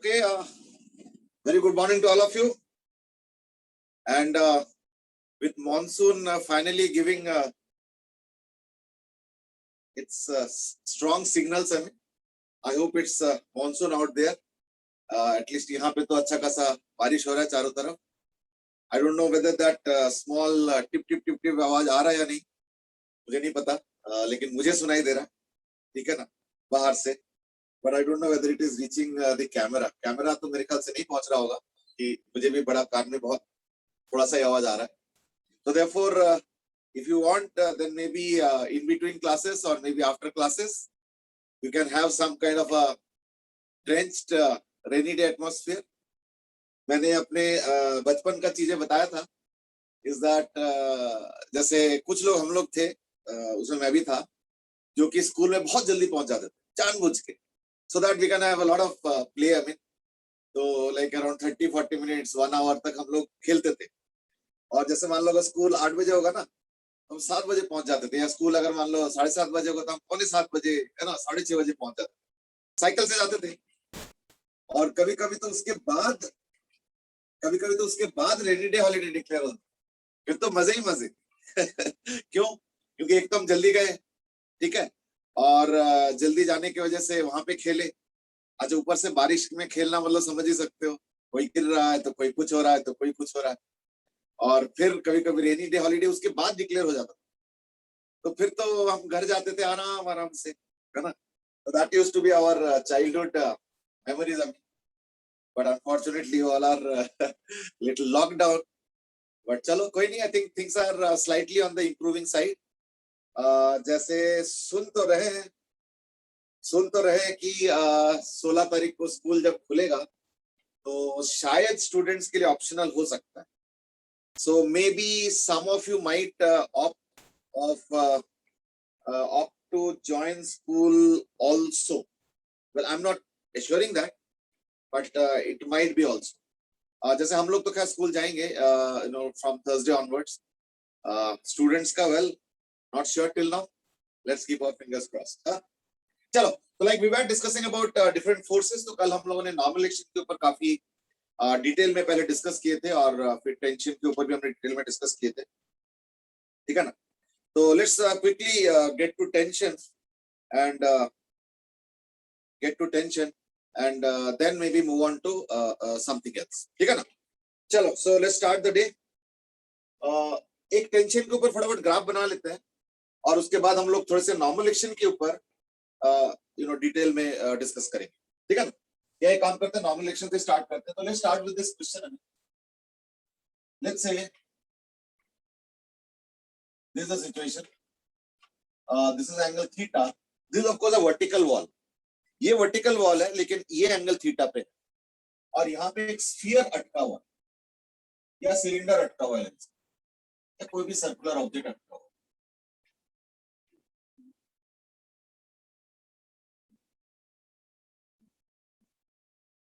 Okay, very good morning to all of you. And with monsoon finally giving its strong signals, I hope it's monsoon out there. At least यहाँ पे तो अच्छा खासा बारिश हो रहा है चारों तरफ. I don't know whether that small tip tip tip tip आवाज आ रहा है या नहीं, मुझे नहीं पता, लेकिन मुझे सुनाई दे रहा, ठीक है ना, बाहर से. But I don't know whether it is reaching the camera. Camera तो मेरे ख्याल से नहीं पहुंच रहा होगा, कि मुझे भी बड़ा कान में बहुत थोड़ा सा आवाज आ रहा है. So therefore, if you want, then maybe in between classes or maybe after classes, you can have some kind of a drenched rainy day atmosphere. मैंने अपने बचपन का चीजें बताया था. Is that जैसे कुछ लोग हम लोग थे, उसमें मैं भी था, जो कि स्कूल में बहुत जल्दी पहुंच जाते थे जानबूझ के, so that we can have a lot of play. I mean, तो like around 30-40 minutes 1 hour तक हम लोग खेलते थे. और जैसे मान लो अगर स्कूल 8 बजे होगा ना, हम 7 बजे पहुंच जाते थे. या स्कूल अगर मान लो 7:30 बजे होगा तो हम 6:45 बजे, है ना, 6:30 बजे पहुंच जाते, साइकिल से जाते थे. और कभी कभी तो उसके बाद रेनी डे हॉलीडे डिक्लेयर होता, फिर तो मजे ही मजे. क्यों? क्योंकि एक तो हम जल्दी गए, ठीक है, और जल्दी जाने की वजह से वहां पे खेले. अच्छा, ऊपर से बारिश में खेलना मतलब समझ ही सकते हो, कोई गिर रहा है तो कोई कुछ हो रहा है तो कोई कुछ हो रहा है. और फिर कभी कभी रेनी डे हॉलीडे उसके बाद डिक्लेयर हो जाता, तो फिर तो हम घर जाते थे आराम आराम से, है ना. That used to be our childhood memories. But unfortunately all are little lockdown. But चलो कोई नहीं, I think things are slightly on the improving side. जैसे सुन तो रहे कि 16 तारीख को स्कूल जब खुलेगा तो शायद स्टूडेंट्स के लिए ऑप्शनल हो सकता है. So maybe some of you might opt to join school also. Well, I'm not assuring that, but it might be also. जैसे हम लोग तो क्या स्कूल जाएंगे, from Thursday onwards. Students का well, not sure till now. Let's keep our fingers crossed. चलो, तो like we were discussing about different forces. तो कल हम लोगों ने नॉर्मल एक्शन के ऊपर काफी डिटेल में पहले डिस्कस किए थे, और फिर टेंशन के ऊपर भी हमने डिटेल में डिस्कस किए थे, ठीक है ना. तो let's quickly get to tension and then maybe move on to something else, ठीक है ना. चलो, so let's start the day. एक टेंशन के ऊपर फटाफट ग्राफ बना लेते हैं, और उसके बाद हम लोग थोड़े से नॉर्मल एक्शन के ऊपर डिटेल में डिस्कस करेंगे, ठीक है ना. ये काम करते हैं, नॉर्मल एक्शन से स्टार्ट करते हैं. तो let's start with this question. Let's say this is the situation. This is angle theta. This is of course a vertical wall. ये वर्टिकल वॉल है, लेकिन ये एंगल थीटा पे है, और यहाँ पे एक स्फीयर अटका हुआ या सिलेंडर अटका हुआ है, या कोई भी सर्कुलर ऑब्जेक्ट अटका हुआ.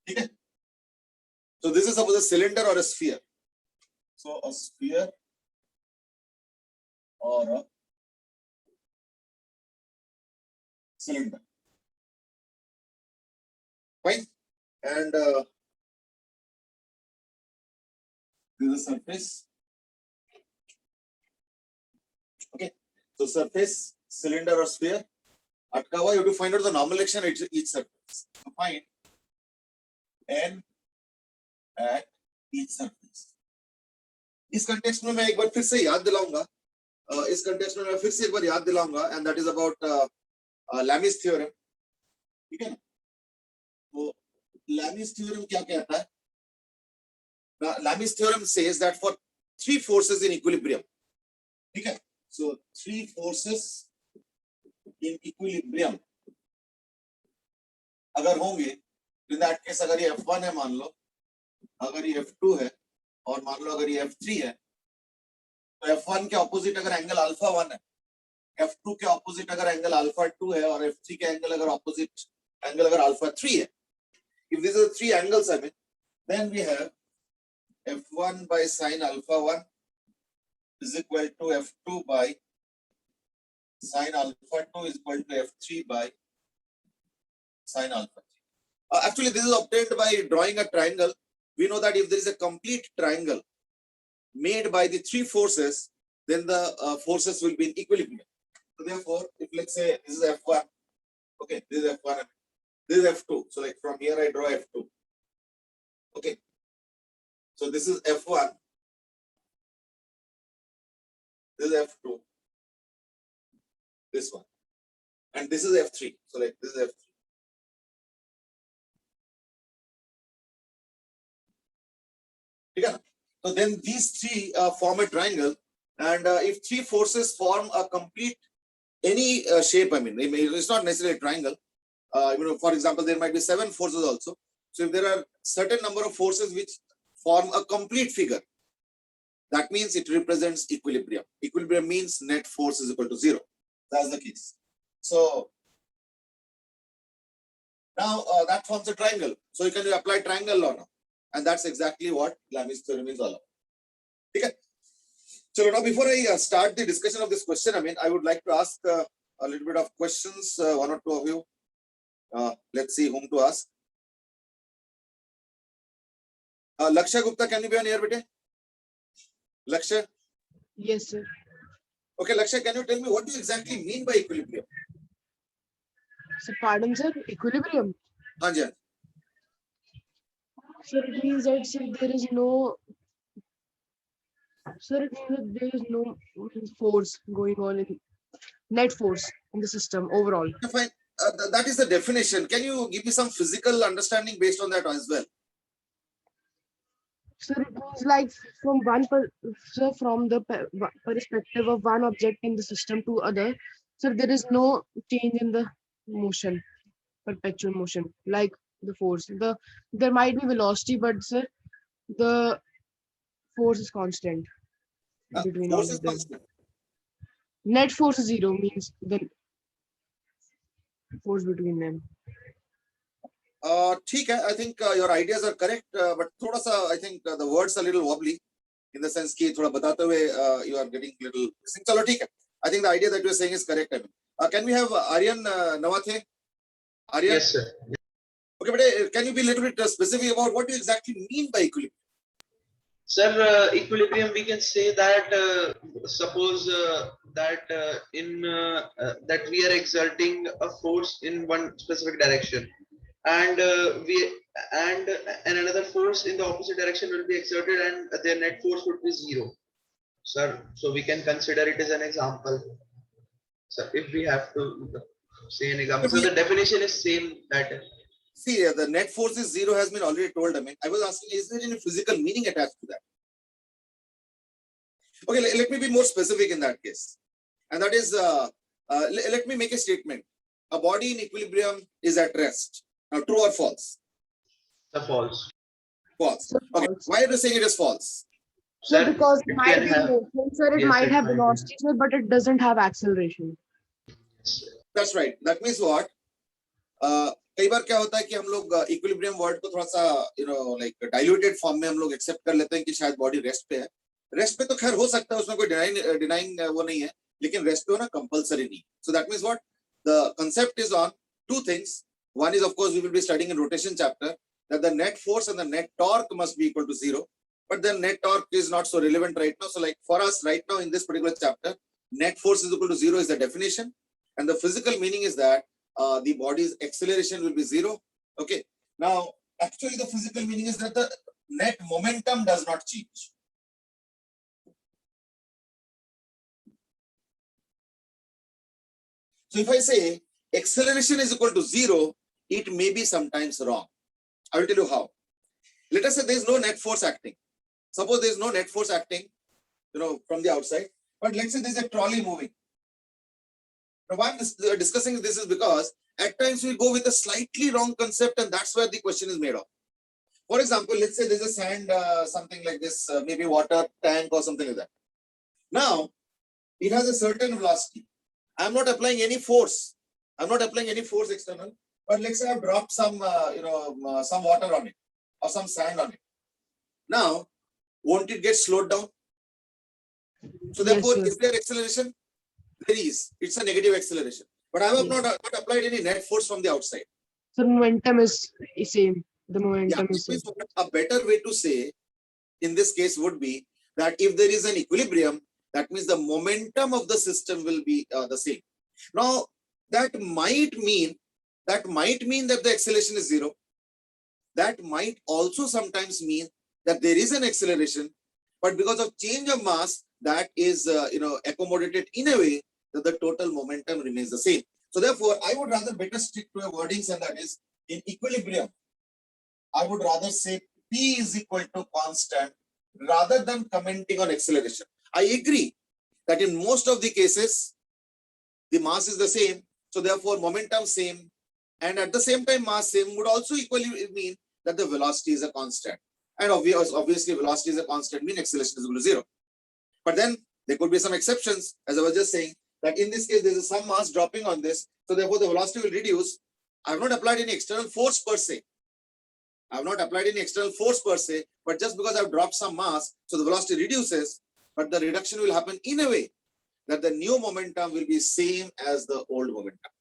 ठीक है. So this is suppose a cylinder or a sphere. So a sphere or a cylinder. Fine. And this is a surface. Okay. So surface, cylinder or sphere. अटका हुआ. You have to find out the normal action at each surface. So find n at each surface. इस context में मैं एक बार फिर से याद दिलाऊंगा, and that is about Lami's theorem, ठीक है ना. तो Lami's theorem क्या कहता है? Lami's theorem says that for 3 forces in equilibrium, ठीक है. So 3 forces in equilibrium अगर होंगे, in that case अगर ये F1 है मान लो, अगर ये F2 है, और मान लो अगर ये F3 है, तो F1 के ऑपोजिट अगर एंगल अल्फा 1 है, F2 के ऑपोजिट अगर एंगल अल्फा 2 है, और F3 के एंगल अगर ऑपोजिट एंगल अगर अल्फा 3 है. If these are the 3 angles, I mean, then we have F1 by sin alpha 1 is equal to F2 by sin alpha 2 is equal to F3 by sin alpha 3. Actually, this is obtained by drawing a triangle. We know that if there is a complete triangle made by the three forces, then the forces will be in equilibrium. So therefore, if let's say this is F1, okay, this is F1, this is F2. So like from here I draw F2. Okay. So this is F1. This is F2. This one. And this is F3. So like this is F3. Okay. So then these three form a triangle. And if three forces form a complete any shape, I mean, it's not necessarily a triangle. For example, there might be 7 forces also. So if there are certain number of forces which form a complete figure, that means it represents equilibrium. Equilibrium means net force is equal to 0. That's the case. So now that forms a triangle. So you can apply triangle law now. And that's exactly what Lami's theorem is all about. Okay. So now before I start the discussion of this question, I would like to ask a little bit of questions, one or two of you. Let's see whom to ask. Lakshya Gupta, can you be on here, bete? Lakshya? Yes, sir. Okay, Lakshya, can you tell me what do you exactly mean by equilibrium? So, pardon, sir. Equilibrium. Haan. Sir, it means that there is no. Sir, it means that there is no force going on in net force in the system overall. Fine. That is the definition. Can you give me some physical understanding based on that as well? So it means like from the perspective of one object in the system to other, so there is no change in the motion, perpetual motion, like the force. There might be velocity, but sir, the force is constant between all Force is of them. constant. Net force is 0 means the force between them. I think your ideas are correct, but thoda sa, I think the words are a little wobbly in the sense ki thoda batate hue you are getting little. Chalo, theek hai. I think the idea that you are saying is correct. Can we have Aryan Nawathe? Aryan? Yes, sir. Okay, but can you be a little bit specific about what you exactly mean by equilibrium? Sir, equilibrium, we can say that suppose that that we are exerting a force in one specific direction, and and another force in the opposite direction will be exerted, and their net force would be 0. Sir, so we can consider it as an example. So if we have to say an example, so the definition is same that. See, the net force is 0 has been already told. I was asking, is there any physical meaning attached to that? Okay, let me be more specific in that case. And that is, let me make a statement. A body in equilibrium is at rest. Now, true or false? False. False. Okay, why are you saying it is false? So because it might be motion, sir, it yes, might have velocity, sir, but it doesn't have acceleration. That's right. That means what? कई बार क्या होता है कि हम लोग equilibrium word को थोड़ा सा लाइक डाइल्यूटेड फॉर्म में हम लोग एक्सेप्ट कर लेते हैं कि शायद बॉडी रेस्ट पे है. रेस्ट पे तो खैर हो सकता है, उसमें कोई डिनाइंग वो नहीं है, लेकिन रेस्ट पे होना कंपलसरी नहीं. So that means what the concept is on two things. One is, of course, we will be studying in rotation chapter that the net force and the net torque must be equal to 0. But then net torque is not so relevant right now. So like for us right now in this particular chapter, net force is equal to 0 is the definition. And the physical meaning is that the body's acceleration will be 0. Okay. Now, actually the physical meaning is that the net momentum does not change. So if I say acceleration is equal to 0, it may be sometimes wrong. I will tell you how. Let us say there is no net force acting. Suppose there is no net force acting, from the outside. But let's say there is a trolley moving. Now, why I'm discussing this is because at times we go with a slightly wrong concept, and that's where the question is made of. For example, let's say there's a sand, something like this, maybe water tank or something like that. Now, it has a certain velocity. I'm not applying any force. I'm not applying any force external. But let's say I've dropped some, some water on it or some sand on it. Now, won't it get slowed down? So therefore, Yes, is there acceleration? There is. It's a negative acceleration. But I have not applied any net force from the outside. So momentum is same. The Yeah, momentum which is same. means what a better way to say in this case would be that if there is an equilibrium, that means the momentum of the system will be the same. Now, that might mean that the acceleration is zero. That might also sometimes mean that there is an acceleration, but because of change of mass, that is accommodated in a way that the total momentum remains the same. So therefore, I would rather better stick to a wordings, and that is in equilibrium. I would rather say P is equal to constant rather than commenting on acceleration. I agree that in most of the cases, the mass is the same. So therefore, momentum same. And at the same time, mass same would also equally mean that the velocity is a constant. And obviously, velocity is a constant, mean acceleration is equal to zero. But then there could be some exceptions, as I was just saying, that in this case, there is some mass dropping on this. So therefore, the velocity will reduce. I have not applied any external force per se. But just because I've dropped some mass, so the velocity reduces, but the reduction will happen in a way that the new momentum will be same as the old momentum.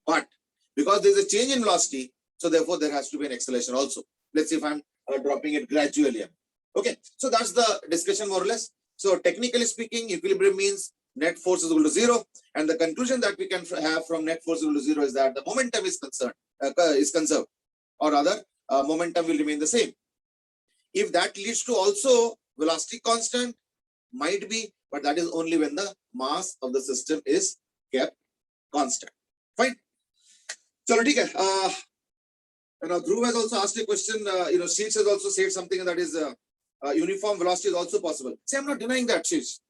But because there's a change in velocity, so therefore there has to be an acceleration also. Let's see if I'm dropping it gradually. Okay, so that's the discussion more or less. So technically speaking, equilibrium means net force is equal to zero, and the conclusion that we can have from net force equal to zero is that the momentum is conserved, or rather, momentum will remain the same. If that leads to also velocity constant, might be, but that is only when the mass of the system is kept constant. Fine. So, Dhruv has also asked a question. Sheets has also said something that is uniform velocity is also possible. See, I'm not denying that, Sheets.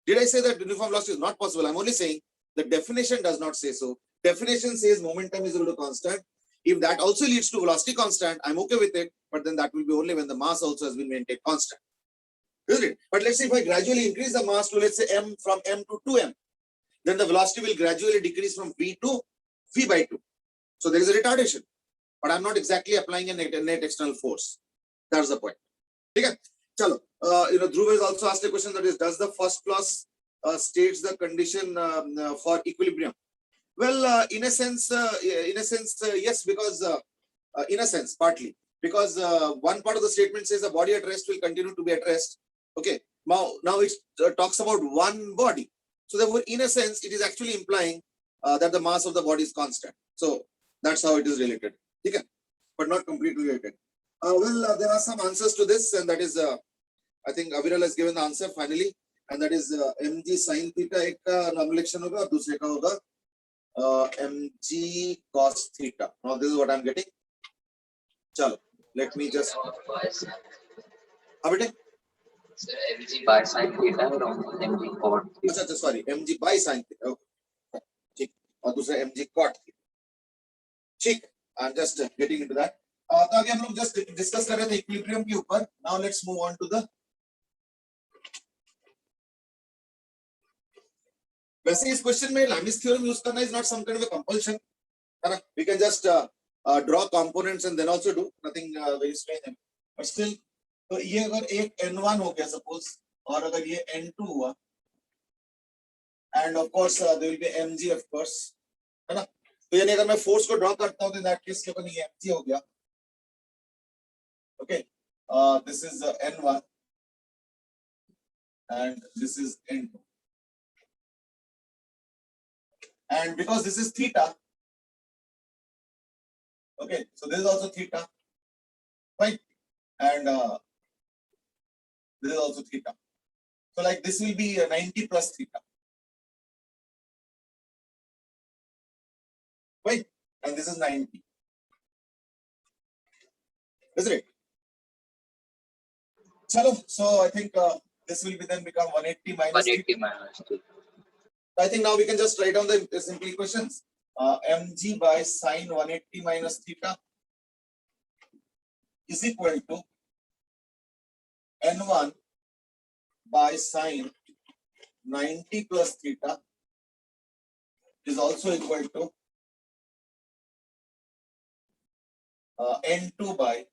Did I say that uniform velocity is not possible? I'm only saying the definition does not say so. Definition says momentum is equal to constant. If that also leads to velocity constant, I'm okay with it, but then that will be only when the mass also has been maintained constant. Isn't it? But let's say if I gradually increase the mass to, let's say, from m to 2m, then the velocity will gradually decrease from v to v by 2. So there is a retardation, but I'm not exactly applying a net external force. That's the point. Okay. Chalo. Dhruv has also asked a question, that is, does the first clause states the condition for equilibrium? Well, in a sense, yes, because in a sense, partly, because one part of the statement says a body at rest will continue to be at rest. Okay. Now it talks about one body. So therefore, in a sense, it is actually implying that the mass of the body is constant. So that's how it is related. Okay. But not completely related. There are some answers to this, and that is, I think Aviral has given the answer finally, and that is mg sin theta ek ka nomination hoga, aur dusre ka hoga mg cos theta. Now this is what I'm getting. Chalo, let me just. Sir, mg by sin theta or mg cot theta? Sorry, mg by sin theta. Okay. ठीक. और दूसरा mg cot theta. ठीक. I'm just getting into that. तो अभी हम लोग just discuss कर रहे थे equilibrium के ऊपर. Now let's move on to the. वैसे इस क्वेश्चन में Lami's theorem use करना is not some kind of a compulsion. We can just draw components and then also do nothing very strange. But still, तो ये अगर एक n1 हो गया suppose, और अगर ये n2 हुआ, and of course there will be mg of course, है ना? तो यानी अगर मैं फोर्स को ड्रॉ करता हूँ तो दैट केस के ऊपर ये mg हो गया. Okay, this is n1 and this is n2, and because this is theta, okay, so this is also theta, right? And this is also theta. So like this will be 90 plus theta, right? And this is 90, isn't it? Chalo, so I think this will be then become 180 minus 180 theta. minus 2. I think now we can just write down the simple equations. Mg by sine 180 minus theta is equal to n1 by sine 90 plus theta is also equal to n2 by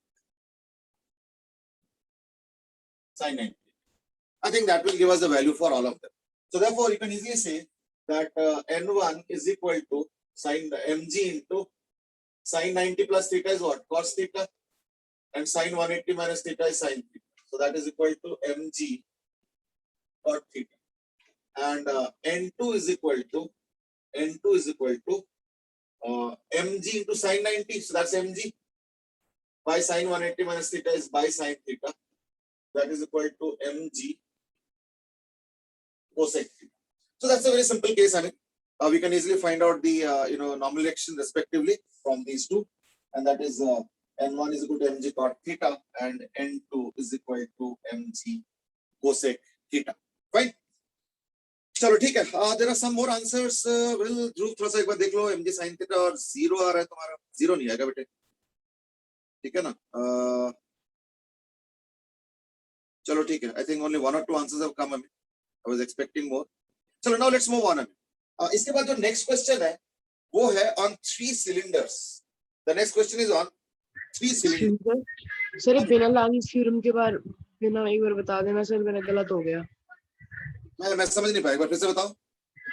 sine 90. I think that will give us the value for all of them. So therefore, you can easily say that n1 is equal to sine mg into Sine 90 plus theta is what? Cos theta. And sine 180 minus theta is sine theta. So that is equal to mg cot theta. And n2 is equal to mg into sine 90. So that's mg by sine 180 minus theta is by sine theta. That is equal to mg cosec theta. So that's a very simple case. I mean, we can easily find out the normal reaction respectively from these two, and that is n1 is equal to mg cot theta and n2 is equal to mg cosec theta. Fine. चलो ठीक है. There are some more answers. Will ध्रुव थोड़ा सा एक बार देख लो. mg sin theta और 0 आ रहा है तुम्हारा. 0 नहीं आएगा बेटे. ठीक है ना. चलो ठीक है. I think only 1 or 2 answers have come. I was expecting more. चलो now let's move on. इसके बाद जो next question है वो है on 3 cylinders. The next question is on 3 cylinders. Sir बिना लामिस थ्योरम के बार बिना एक बार बता देना सर, मेरा गलत हो गया. मैं समझ नहीं पाया. एक बार फिर से बताओ.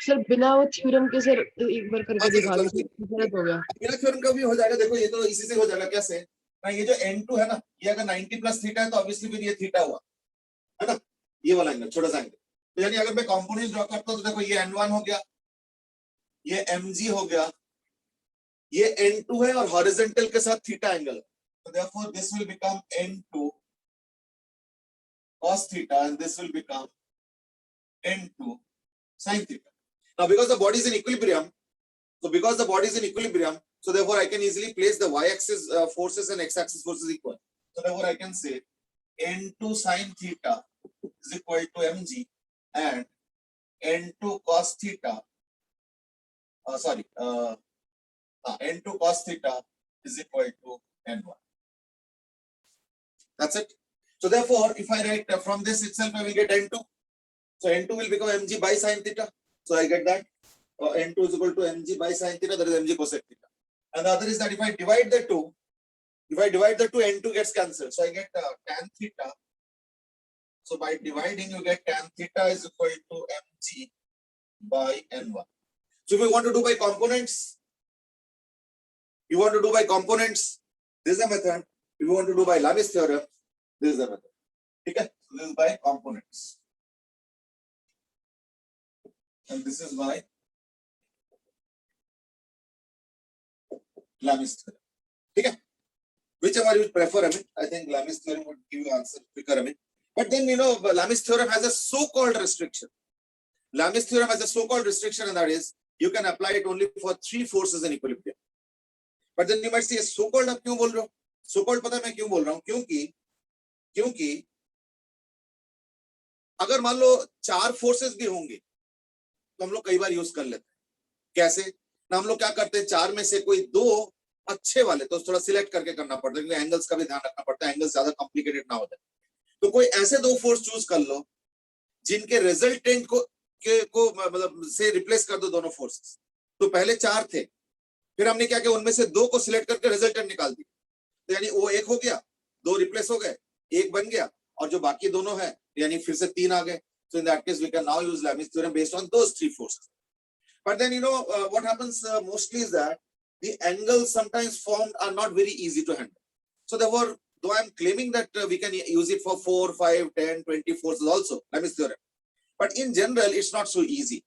सर बिना वो थ्योरम के सर एक बार करके दिखा दो. गलत हो गया. बिना थ्योरम का भी हो जाएगा. देखो ये तो इसी से हो जाएगा. कैसे ना, ये जो n2 है ना, ये अगर 90 प्लस थीटा है तो ऑब्वियसली फिर ये थीटा हुआ है ना, ये वाला एंगल छोटा सा एंगल. तो यानी अगर मैं कंपोनेंट ड्रॉ करता हूं तो देखो ये n1 हो गया, ये mg हो गया, ये n2 है और हॉरिजॉन्टल के साथ theta angle. So therefore this will become n2 cos theta and this will become n2 sin theta. Now because the body is in equilibrium, so therefore I can easily place the y-axis forces and x-axis forces equal. So therefore I can say n2 sin theta is equal to mg and n2 cos theta. N2 cos theta is equal to n1. That's it. So therefore, if I write from this itself, I will get n2. So n2 will become mg by sin theta. So I get that n2 is equal to mg by sin theta. That is mg cosec theta. And the other is that if I divide the two, n2 gets cancelled. So I get tan theta. So by dividing, you get tan theta is equal to mg by n1. So if we want to do by components, this is a method. If you want to do by Lamis theorem, this is the method. Okay? So this is by components. And this is by Lamis theorem. Okay? Whichever you prefer, I think Lamis theorem would give you answer quicker. But then, Lamis theorem has a so-called restriction. Lamis theorem has a so-called restriction, and that is, you can apply it only for 3 forces in equilibrium. But then you might say, so-called आप क्यों बोल रहे हो? So-called पता है मैं क्यों बोल रहा हूँ? क्योंकि अगर मान लो 4 फोर्सेस भी होंगे तो हम लोग कई बार यूज कर लेते हैं. कैसे ना, हम लोग क्या करते हैं, 4 में से कोई 2 अच्छे वाले तो थोड़ा सिलेक्ट करके करना पड़ता है, क्योंकि एंगल्स का भी ध्यान रखना पड़ता है, एंगल्स ज्यादा कॉम्प्लिकेटेड ना हो जाए. तो कोई ऐसे 2 फोर्स चूज कर लो जिनके रिजल्टेंट को मतलब से रिप्लेस कर दो दोनों फोर्सेस. तो पहले 4 थे, फिर हमने क्या किया, उनमें से 2 को सिलेक्ट करके रिजल्टेंट निकाल दिया. तो यानी वो 1 हो गया, 2 रिप्लेस हो गए, 1 बन गया, और जो बाकी दोनों है यानी फिर से 3 आ गए. So in that case we can now use Lamis theorem based on those 3 forces. But then what happens mostly is that the angles sometimes formed are not very easy to handle. So therefore, though I am claiming that we can use it for 4, 5, 10, 20 forces also, Lamis theorem, but in general it's not so easy,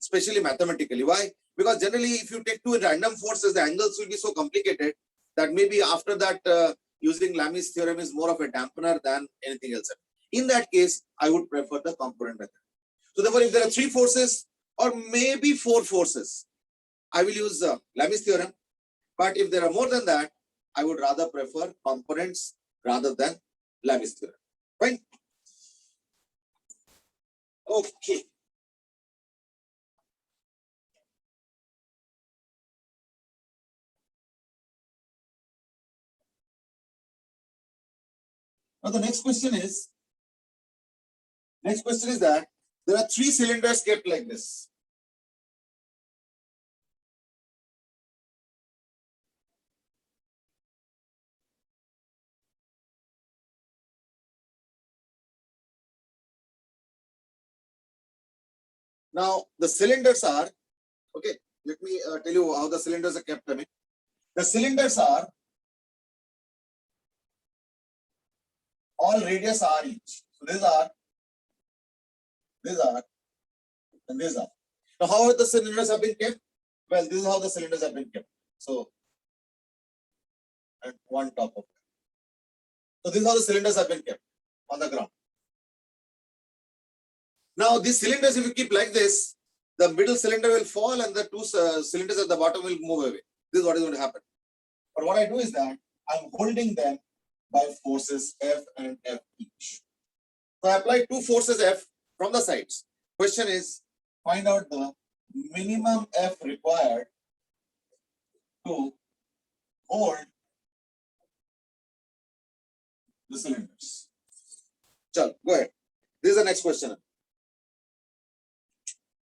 especially mathematically. Why? Because generally if you take 2 random forces, the angles will be so complicated that maybe after that using Lamis theorem is more of a dampener than anything else. In that case, I would prefer the component method. So therefore, if there are 3 forces or maybe 4 forces, I will use Lamis theorem. But if there are more than that, I would rather prefer components rather than Lamis theorem. Fine. Okay. Now the next question is that there are 3 cylinders kept like this. Now the cylinders are, okay, let me tell you how the cylinders are kept. The cylinders are all radius r each. So these are, and these are. Now, how the cylinders have been kept? Well, this is how the cylinders have been kept. So, at one top of it. So this is how the cylinders have been kept on the ground. Now, these cylinders, if you keep like this, the middle cylinder will fall and the two cylinders at the bottom will move away. This is what is going to happen. But what I do is that I'm holding them by forces F and F each. So I apply two forces F from the sides. Question is, find out the minimum F required to hold the cylinders. Chal, go ahead. This is the next question.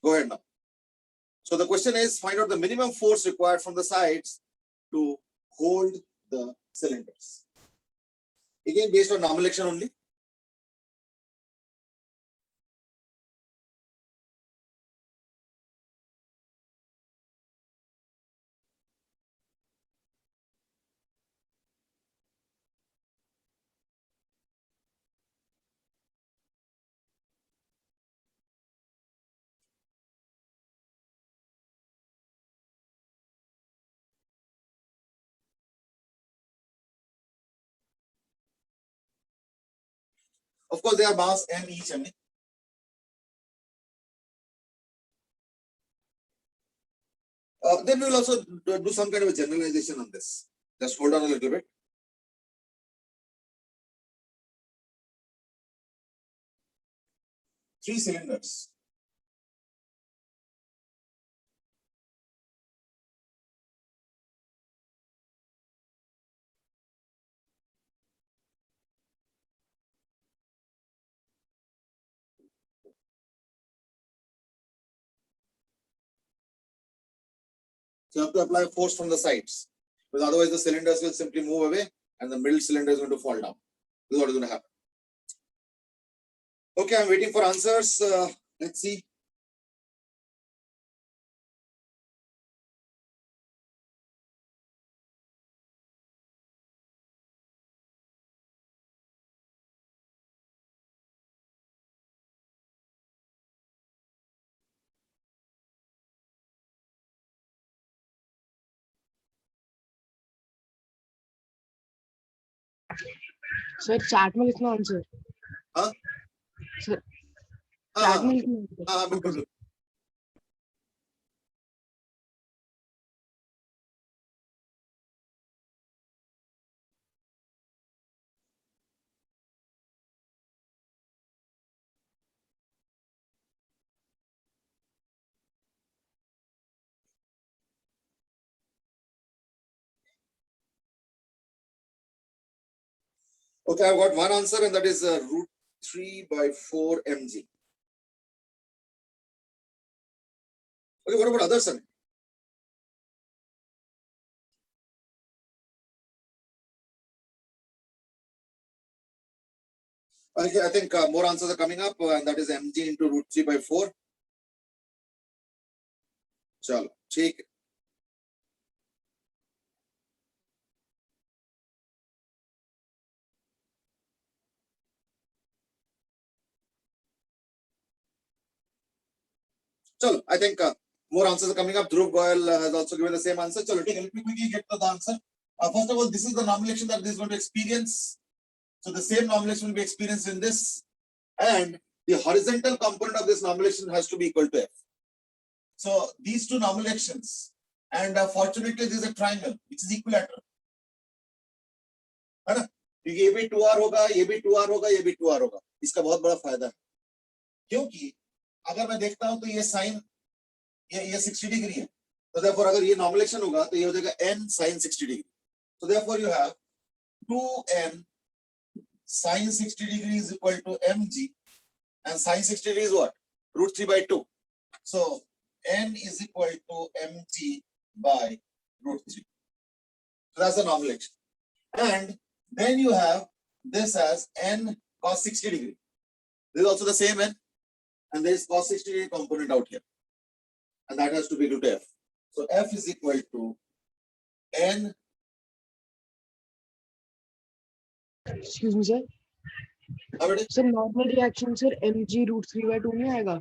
Go ahead now. So the question is, find out the minimum force required from the sides to hold the cylinders. Again, based on normal action only. Of course, they are mass m each. Then we will also do some kind of a generalization on this. Just hold on a little bit. Three cylinders. So you have to apply force from the sides, because otherwise the cylinders will simply move away and the middle cylinder is going to fall down. This is what is going to happen. Okay, I'm waiting for answers. Let's see. Sir, chat में लिखना answer. हाँ? Sir, chat में लिखना answer. हाँ, Okay, बिल्कुल. sir. Okay, I've got one answer, and that is root 3 by 4 mg. Okay, what about others? Sir? I think more answers are coming up, and that is mg into root 3 by 4. Chalo, ठीक. Chalo, I think more answers are coming up. Dhruv Goyal has also given the same answer. Chalo, let me quickly get to the answer. First of all, this is the nomination that this is going to experience. So the same nomination will be experienced in this, and the horizontal component of this nomination has to be equal to F. So these two nominations, and fortunately this is a triangle which is equilateral. है ना? ये भी 2r होगा, ये भी 2r होगा, ये भी 2r होगा. इसका बहुत बड़ा फायदा है, क्योंकि अगर मैं देखता हूं तो ये साइन ये 60 डिग्री है, तो therefore अगर ये नॉर्मलेशन होगा तो ये हो जाएगा n sin 60 degree. So therefore you have 2n sin 60 degree is equal to mg, and sin 60 degree is what? Root 3 by 2. So n is equal to mg by root 3. So that's the nomination. And then you have this as n cos 60 degree. This is also the same n, and there is cos 60 degree component out here, and that has to be equal to F. So F is equal to n excuse me sir, हाँ बेटे, sir normal reaction sir mg√3/2 नहीं आएगा?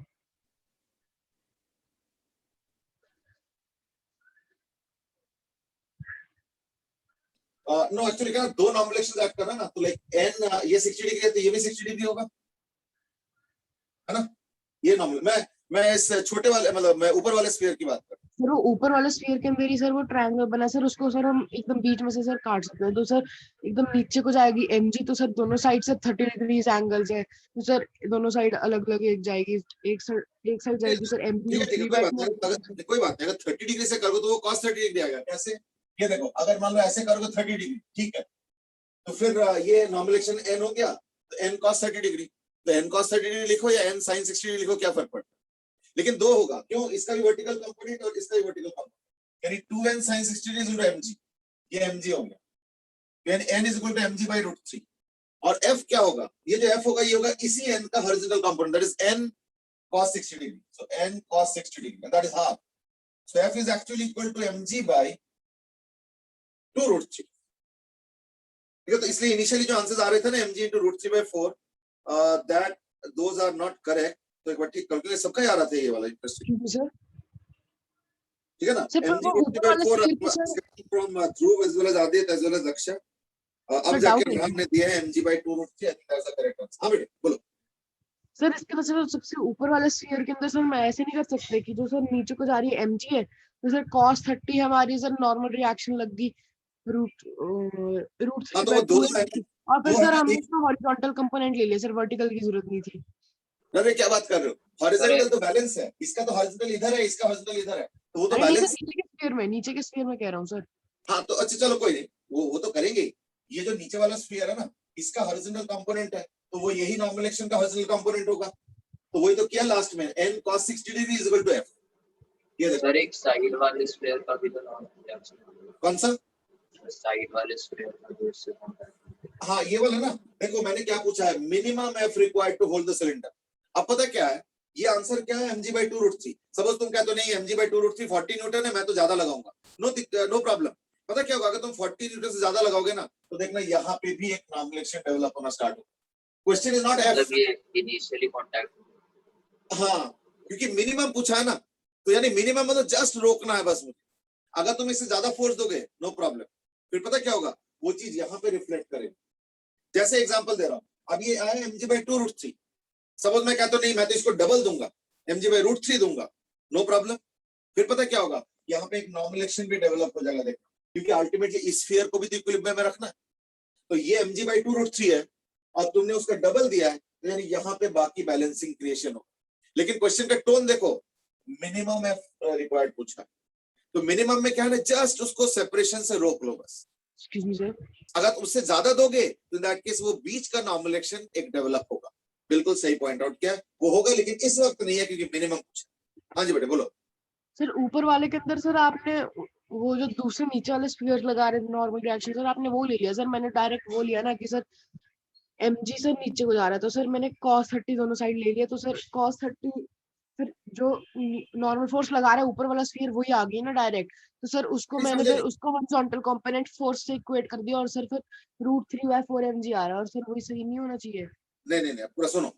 No actually क्या दो नॉर्मलेशन add करना ना, तो like n ये 60 डिग्री है तो ये भी 60 डिग्री होगा, है ना? ये नॉर्मल मैं इस छोटे वाले मतलब मैं ऊपर वाले स्फीयर की बात कर रहा सर वो ऊपर वाले स्फीयर के अंदर ही सर वो ट्रायंगल बना है, सर उसको सर हम एकदम बीच में से सर काट सकते हैं, तो सर एकदम नीचे को जाएगी mg, तो सर दोनों साइड से 30 डिग्रीज एंगल्स है, तो सर दोनों साइड अलग अलग एक जाएगी, एक साइड जाएगी सर हूँ। ठीक है, कोई बात नहीं, mg√3/2। अगर कोई बात नहीं, अगर 30 डिग्री से करोगे तो वो cos 30 डिग्री आएगा। कैसे? ये देखो, अगर मान लो ऐसे करोगे 30 डिग्री, ठीक है, तो फिर ये नॉर्मलेशन n हो गया, तो n cos 30 डिग्री, तो n cos 30 डिग्री लिखो या n sin 60 डिग्री लिखो, क्या फर्क पड़ता है? लेकिन दो होगा, क्यों? इसका भी वर्टिकल कंपोनेंट और इसका भी वर्टिकल कंपोनेंट, यानी 2n sin 60 degree into mg, ये mg हो गया, यानी n is equal to mg/√3। और f क्या होगा? ये जो f होगा ये होगा इसी n का horizontal component, that is n cos 60 degree, so n cos 60 degree, that is half, so f is actually equal to mg/2√3। ठीक है, तो इसलिए इनिशियली जो आंसर्स आ रहे थे ना mg into √3/4, that those are not correct, तो एक बार ठीक कैलकुलेट सबका ही आ रहा था ये वाला, इंटरेस्टिंग, सर ठीक है ना? सर mg ऊपर वाले √3/4 स्फीयर की sir from Dhruv as well as Adit as well as Akshay, अब सर जाके डाउट है हमने दिया है mg/2√3, I think that's the correct answer। हाँ बेटे बोलो। सर, इसके अंदर सर सबसे ऊपर वाले स्फीयर के अंदर सर मैं ऐसे नहीं कर सकते कि जो सर नीचे को जा रही है mg है, तो सर cos 30 हमारी सर नॉर्मल रिएक्शन लग गई रूट हाँ तो वो √3/2 दो है, और फिर वो है सर ना, हमने एक इसका हॉरिजॉन्टल कंपोनेंट ले लिया, सर वर्टिकल की जरूरत नहीं थी। अरे क्या बात कर रहे हो? हॉरिजॉन्टल तो बैलेंस है, इसका तो हॉरिजॉन्टल इधर है, इसका हॉरिजॉन्टल इधर है, तो वो तो अरे नहीं सर, बैलेंस। नीचे के स्फीयर में कह रहा हूँ सर। हाँ तो अच्छा चलो कोई नहीं, वो तो करेंगे ही। ये जो नीचे वाला स्फीयर है ना, इसका हॉरिजॉन्टल कंपोनेंट है, तो वो यही नॉर्मलेशन का हॉरिजॉन्टल कंपोनेंट होगा, तो वही तो किया लास्ट में, n cos 60 degree is equal to f। ये देखो सर एक साइड वाले स्फीयर का भी तो नॉर्मल रिएक्शन, कौन सा? साइड वाले स्फीयर का जो इससे कॉन्टैक्ट। हाँ ये वाला ना, देखो मैंने क्या पूछा है, minimum f required to hold the cylinder. अब पता क्या है, ये आंसर क्या है, mg/2√3। सपोज तुम कहते हो नहीं mg/2√3 40 न्यूटन है, मैं तो ज्यादा लगाऊंगा, नो प्रॉब्लम। पता क्या होगा, अगर तुम 40 न्यूटन से ज्यादा लगाओगे ना, तो देखना यहाँ पे भी एक नॉर्मलेशन डेवलप होना स्टार्ट होगा। क्वेश्चन इज नॉट f, मतलब ये इनिशियली कॉन्टैक्ट। हाँ क्योंकि मिनिमम पूछा है ना, तो यानी मिनिमम मतलब जस्ट रोकना है बस मुझे। अगर तुम इससे ज्यादा फोर्स दोगे नो प्रॉब्लम, फिर पता क्या होगा, वो चीज यहाँ पे रिफ्लेक्ट करेगी। जैसे एग्जांपल दे रहा हूँ, अब ये आया mg/2√3, सपोज मैं कहता हूँ नहीं मैं तो इसको डबल दूंगा, mg/√3 दूंगा, नो प्रॉब्लम। फिर पता क्या होगा, यहाँ पे एक नॉर्मलेशन भी डेवलप हो जाएगा, देखना, क्योंकि अल्टीमेटली इस स्फीयर को भी तो इक्विलिब्रियम में रखना है। तो ये mg/2√3 है और तुमने उसका डबल दिया है, तो यानी यहाँ पे बाकी बैलेंसिंग क्रिएशन हो। लेकिन क्वेश्चन का टोन देखो, मिनिमम एफ रिक्वायर्ड पूछा है, तो मिनिमम में क्या है ना, जस्ट उसको सेपरेशन से रोक लो बस। एक्सक्यूज मी सर, अगर तुम उससे ज्यादा दोगे तो इन दैट केस वो बीच का नॉर्मलेशन एक डेवलप होगा। बिल्कुल सही पॉइंट आउट किया, वो होगा लेकिन इस वक्त नहीं है क्योंकि मिनिमम पूछा। हाँ जी बेटे बोलो। सर ऊपर वाले के अंदर सर आपने वो जो दूसरे नीचे वाले स्फीयर लगा रहे थे नॉर्मल रिएक्शन, सर आपने वो ले लिया, सर मैंने डायरेक्ट वो लिया ना कि सर mg सर नीचे को जा रहा है, तो सर मैंने cos 30 दोनों साइड ले लिया, तो सर cos 30 फिर जो नॉर्मल फोर्स लगा रहा है ऊपर वाला स्फीयर वही आ गई ना डायरेक्ट, तो सर उसको मैंने फिर उसको हॉरिजॉन्टल कंपोनेंट फोर्स से इक्वेट कर दिया और सर फिर √3/4 mg आ रहा है, और सर वही सही नहीं होना चाहिए। नहीं पूरा सुनो,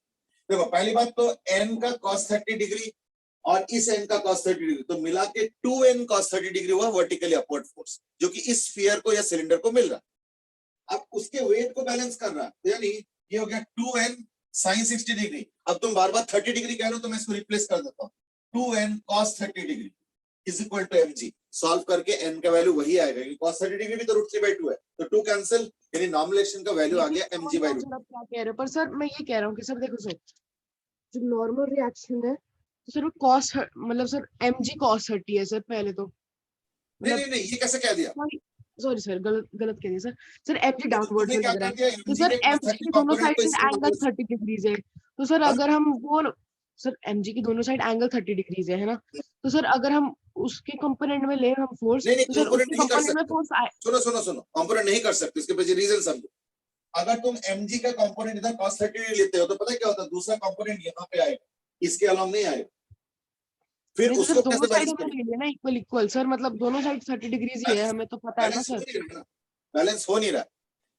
देखो पहली बात तो n का cos 30 डिग्री और इस n का cos 30 डिग्री, तो मिला के 2n cos 30 डिग्री हुआ वर्टिकली अपवर्ड फोर्स, जो कि इस स्फीयर को या सिलेंडर को मिल रहा है। अब उसके वेट को बैलेंस कर रहा है, तो यानी ये हो गया 2n sin 60 डिग्री। अब तुम बार बार 30 डिग्री कह रहे हो, तो मैं इसको रिप्लेस कर देता हूँ, 2n cos 30 degree is equal to mg। Solve करके n का वैल्यू वही आएगा, क्योंकि cos 30 डिग्री भी तो √3/2 है, तो 2 कैंसिल, यानी नॉर्मलेशन का वैल्यू आ गया mg/√3। सर आप क्या कह रहे हो, पर सर मैं ये कह रहा हूँ कि सर देखो सर, जो नॉर्मल रिएक्शन है तो सर वो cos मतलब सर mg cos 30 है सर पहले तो, नहीं ये कैसे कह दिया? सॉरी सर, गलत कह दिया सर mg डाउनवर्ड तुमने में क्या लग रहा कर है, दिया, तो mg सर के mg की दोनों कंपोनेंट साइड को से एंगल इसमें 30 डिग्रीज है, तो सर अगर हम वो सर mg की दोनों साइड एंगल 30 डिग्रीज है ना, तो सर अगर हम उसके कंपोनेंट में ले हम फोर्स, नहीं तो सर कंपोनेंट उसके नहीं कर कंपोनेंट में सकते। फोर्स सुनो कंपोनेंट नहीं कर सकते, इसके पीछे रीजन समझो। अगर तुम mg का कंपोनेंट इधर cos 30 डिग्री लेते हो, तो पता है क्या होता है, दूसरा कंपोनेंट यहाँ पे आएगा, इसके अलावा नहीं आएगा, फिर नहीं, तो उसको सर दोनों कैसे साइड बैलेंस हमने करेंगे? ले लिया ना इक्वल इक्वल सर, मतलब दोनों साइड 30 डिग्रीज ही है, हमें तो पता है ना बैलेंस हो सर। नहीं रहा ना, बैलेंस हो नहीं रहा, सर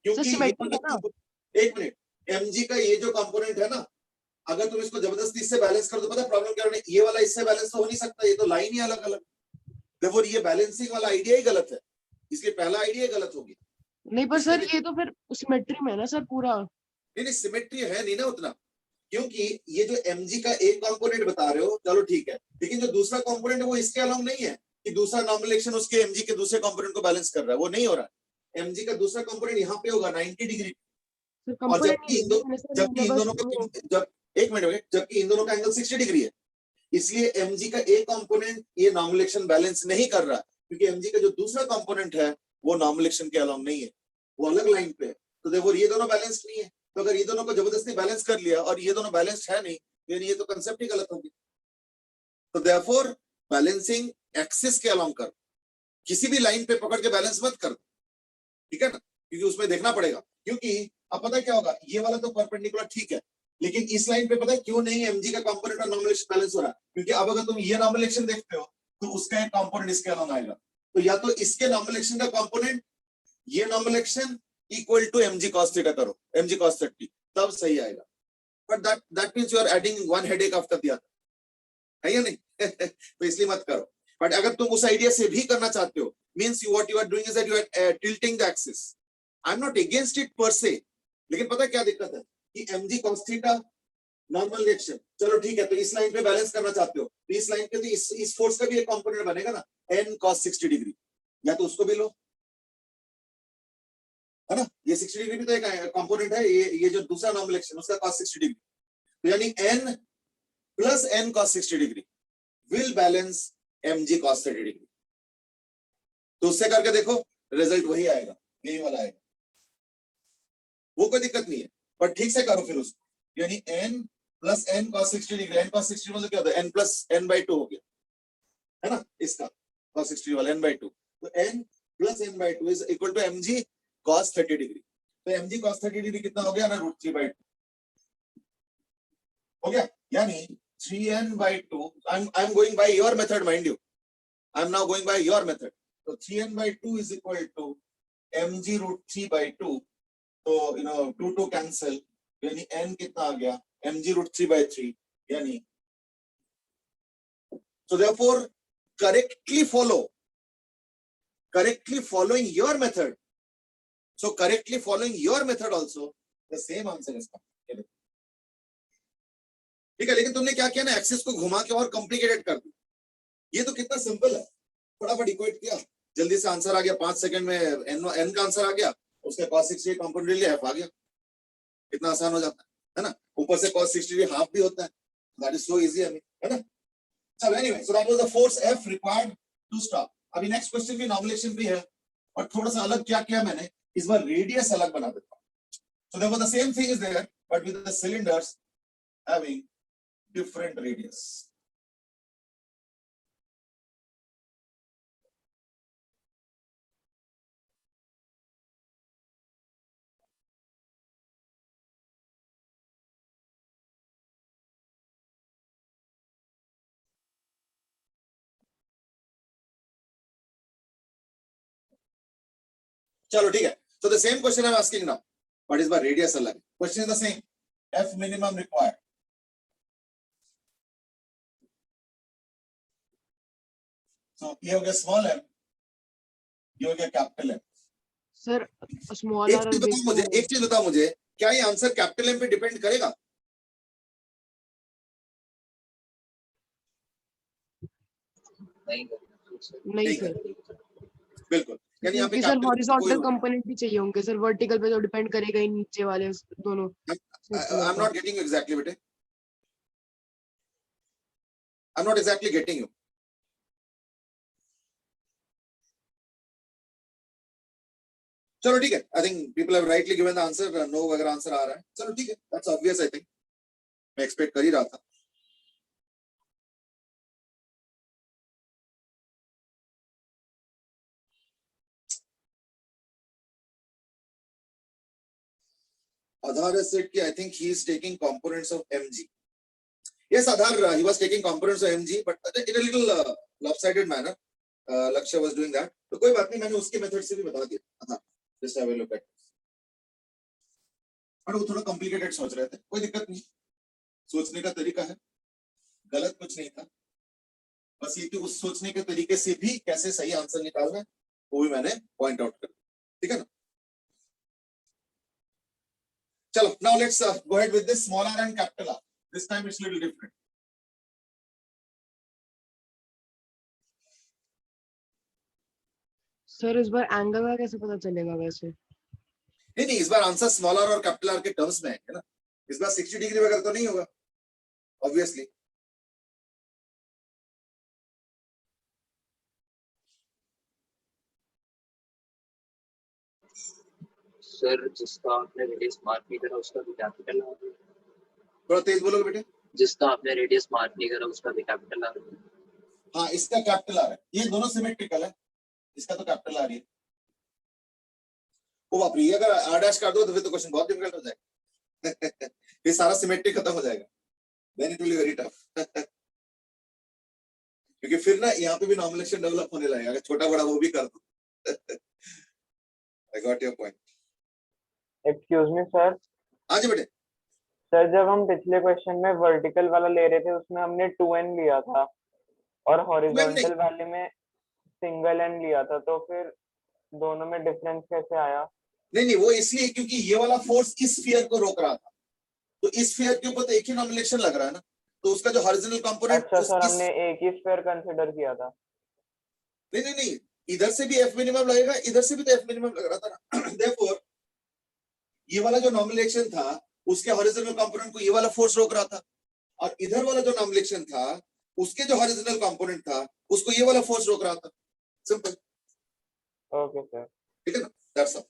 क्योंकि ये सिमेट्रिक है ना। एक मिनट, mg का ये जो कंपोनेंट है ना, अगर तुम इसको जबरदस्ती इससे बैलेंस कर दो, पता है प्रॉब्लम क्या है, ये वाला इससे बैलेंस तो हो नहीं सकता, ये तो लाइन ही अलग अलग, देखो ये बैलेंसिंग वाला आइडिया ही गलत है, इसलिए पहला आइडिया ही गलत होगी। नहीं पर सर इसलिए ये तो फिर सिमेट्री में है ना सर पूरा। नहीं, सिमेट्री है नहीं ना उतना, क्योंकि ये जो mg का एक कंपोनेंट बता रहे हो, चलो ठीक है, लेकिन जो दूसरा कंपोनेंट है वो इसके अलोंग नहीं है कि दूसरा नॉर्मलाइजेशन उसके mg के दूसरे कंपोनेंट को बैलेंस कर रहा है, वो नहीं हो रहा है। mg का दूसरा कंपोनेंट यहाँ पे होगा 90 डिग्री, सर और कंपोनेंट जबकि इन दोनों का जब एक मिनट, जबकि इन दोनों का एंगल 60 डिग्री है, इसलिए mg का एक कंपोनेंट ये नॉर्मलाइजेशन बैलेंस नहीं कर रहा है, क्योंकि mg का जो दूसरा कंपोनेंट है वो नॉर्मलाइजेशन के अलोंग नहीं है, वो अलग लाइन पे है, तो देखो ये दोनों बैलेंस्ड नहीं है, तो अगर ये दोनों को जबरदस्ती बैलेंस कर लिया और ये दोनों बैलेंस्ड है नहीं, फिर ये तो कंसेप्ट ही गलत होगी। तो देयरफॉर बैलेंसिंग एक्सिस के अलोंग कर, किसी भी लाइन पे पकड़ के बैलेंस मत कर, ठीक है ना, क्योंकि उसमें देखना पड़ेगा, क्योंकि अब पता है क्या होगा, ये वाला तो परपेंडिकुलर ठीक है, लेकिन इस लाइन पे पता है क्यों नहीं mg का कंपोनेंट और नॉर्मलाइजेशन बैलेंस हो रहा है, क्योंकि अब अगर तुम ये नॉर्मलाइजेशन देखते हो तो उसका एक कंपोनेंट इसके अलोंग आएगा, तो या तो इसके नॉर्मलाइजेशन का कंपोनेंट ये normalization equal to mg cos theta करो, mg cos 30, तब सही आएगा, but that means you are adding one headache after the other, है या नहीं? तो इसलिए मत करो, बट अगर तुम उस आइडिया से भी करना चाहते हो, means you what you are doing is that you are tilting the axis, I am not against it per se, लेकिन पता है क्या दिक्कत है कि mg cos theta normal reaction, चलो ठीक है, तो इस लाइन पे बैलेंस करना चाहते हो, तो इस लाइन पे तो इस फोर्स का भी एक कंपोनेंट बनेगा ना, n cos 60 डिग्री, या तो उसको भी लो, है ना, ये 60 डिग्री भी तो एक कंपोनेंट है, ये जो दूसरा नॉर्मल एक्शन उसका cos 60 डिग्री, तो यानी n plus n cos 60 degree will balance mg cos 30 degree, तो उससे करके देखो रिजल्ट वही आएगा, यही वाला आएगा, वो कोई दिक्कत नहीं है, पर ठीक से करो फिर उसको, यानी n plus n cos 60 degree, n cos 60 मतलब क्या होता है, n प्लस n/2 हो गया, है ना, इसका cos 60 वाला n/2, तो n plus n/2 is equal to mg cos 30 degree, तो mg cos 30 डिग्री कितना हो गया ना, √3/2 हो गया, यानी 3n/2, I'm going by your method, mind you, I'm now going by your method, तो 3n/2 is equal to mg √3/2, तो you know 2 cancel, यानी n कितना आ गया, mg √3/3, यानी so therefore correctly following your method, so correctly following your method also the same answer is coming, ठीक है, लेकिन तुमने क्या किया ना, एक्सिस को घुमा के और कॉम्प्लिकेटेड कर दिया, ये तो कितना सिंपल है, फटाफट इक्वेट किया, जल्दी से आंसर आ गया, 5 सेकंड में n का आंसर आ गया, उसके cos 60 कंपोनेंट ले लिया, आ गया, कितना आसान हो जाता है ना, ऊपर से cos 60 हाफ भी होता है, दैट इज सो इजी, है ना। चलो anyway, so that was the force F required to stop. अभी नेक्स्ट क्वेश्चन भी नॉर्मलाइजेशन भी है, और थोड़ा सा अलग क्या किया मैंने, इस बार रेडियस अलग बना देता हूं, so there was the same thing is there but with the cylinders having different radius. चलो ठीक है, so the same question I'm asking now, but इस बार रेडियस अलग है, question is the same, F minimum required, so ये हो गया small m, ये हो गया capital M। Sir small R एक चीज बताओ मुझे, क्या ये आंसर कैपिटल M पे डिपेंड करेगा? नहीं सर, बिल्कुल, यानी यहाँ पे क्योंकि सर capital हॉरिजॉन्टल कोई- कंपोनेंट भी चाहिए होंगे सर, वर्टिकल पे तो डिपेंड करेगा ही नीचे वाले दोनों। I'm not getting you exactly, बेटे, I'm not exactly getting you। चलो ठीक है, I think people have rightly given the answer, no वगैरह आंसर आ रहा है, चलो ठीक है, दैट्स ऑब्वियस, आई थिंक मैं एक्सपेक्ट कर ही रहा था। Adhar has said कि I think he is taking components of mg. Yes, Adhar, he was taking components of mg, but in a little lopsided manner. Lakshya was doing that. तो कोई बात नहीं, मैंने उसके मेथड से भी बता दिया। Adhar, just have a look at this. और वो थोड़ा कॉम्प्लिकेटेड सोच रहे थे, कोई दिक्कत नहीं, सोचने का तरीका है, गलत कुछ नहीं था, बस ये कि उस सोचने के तरीके से भी कैसे सही आंसर निकालना है वो भी मैंने पॉइंट आउट कर, ठीक है ना। चलो, now let's go ahead with this small r and capital R. This time it's little different. Sir इस बार एंगल का कैसे पता चलेगा वैसे? नहीं, इस बार आंसर स्मॉल r और कैपिटल R के टर्म्स में है ना, इस बार 60 डिग्री वगैरह तो नहीं होगा ऑब्वियसली. सर जिसका आपने रेडियस मार्क नहीं करा उसका भी कैपिटल आ रहा है। थोड़ा तेज बोलोगे बेटे. जिसका आपने रेडियस मार्क नहीं करा उसका भी कैपिटल आ रहा है। हाँ, इसका कैपिटल R है, ये दोनों सिमेट्रिकल है, इसका तो कैपिटल R ही है. ओ बाप रे, अगर r डैश कर दो तो फिर तो क्वेश्चन बहुत डिफिकल्ट हो जाएगा. ये सारा सिमेट्रिक खत्म हो जाएगा, then it will be very tough. क्योंकि फिर ना यहाँ पे भी नॉमिनेशन डेवलप होने लगेगा, अगर छोटा बड़ा वो भी कर दो. I got your point. Excuse me sir, हाँ जी बेटे. सर जब हम पिछले क्वेश्चन में वर्टिकल वाला ले रहे थे उसमें हमने 2n लिया था और हॉरिजॉन्टल वाले में सिंगल n लिया था, तो फिर दोनों में डिफरेंस कैसे आया? नहीं, वो इसलिए क्योंकि ये वाला फोर्स इस स्फीयर को रोक रहा था, तो इस स्फीयर के ऊपर तो एक ही नॉमिनेशन लग रहा है ना, तो उसका जो हॉरिजॉन्टल कंपोनेंट. अच्छा सर, हमने एक ही स्फीयर कंसीडर किया था. नहीं, इधर से भी एफ मिनिमम लगेगा, इधर से भी तो एफ मिनिमम लग रहा था ना. देयरफॉर ये वाला जो नॉमिनेशन था उसके हॉरिजॉन्टल कंपोनेंट को ये वाला फोर्स रोक रहा था, और इधर वाला जो नॉमिनेशन था उसके जो हॉरिजॉन्टल कंपोनेंट था उसको ये वाला फोर्स रोक रहा था. सिंपल. ओके सर, ठीक है ना, दैट्स ऑल.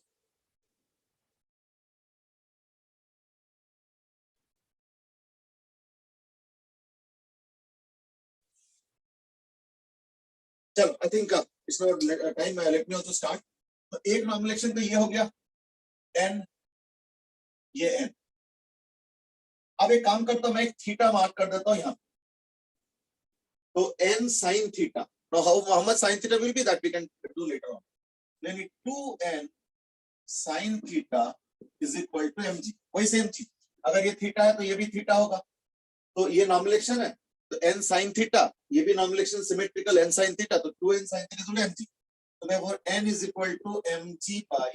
चलो, I think it's not time, let me also start. तो एक नॉमिनेशन तो ये हो गया n, ये n. अब एक काम करता हूं, मैं एक थीटा मार्क कर देता हूं यहाँ. तो n sin theta. Now how much sin theta will be, that we can do later on. Then 2n sin theta is equal to mg. वही सेम चीज, अगर ये थीटा है तो ये भी थीटा होगा, तो ये नॉमिनेशन है तो n sin theta, ये भी nomination symmetrical n sin theta, तो 2n sin theta is mg. तो therefore n is equal to mg by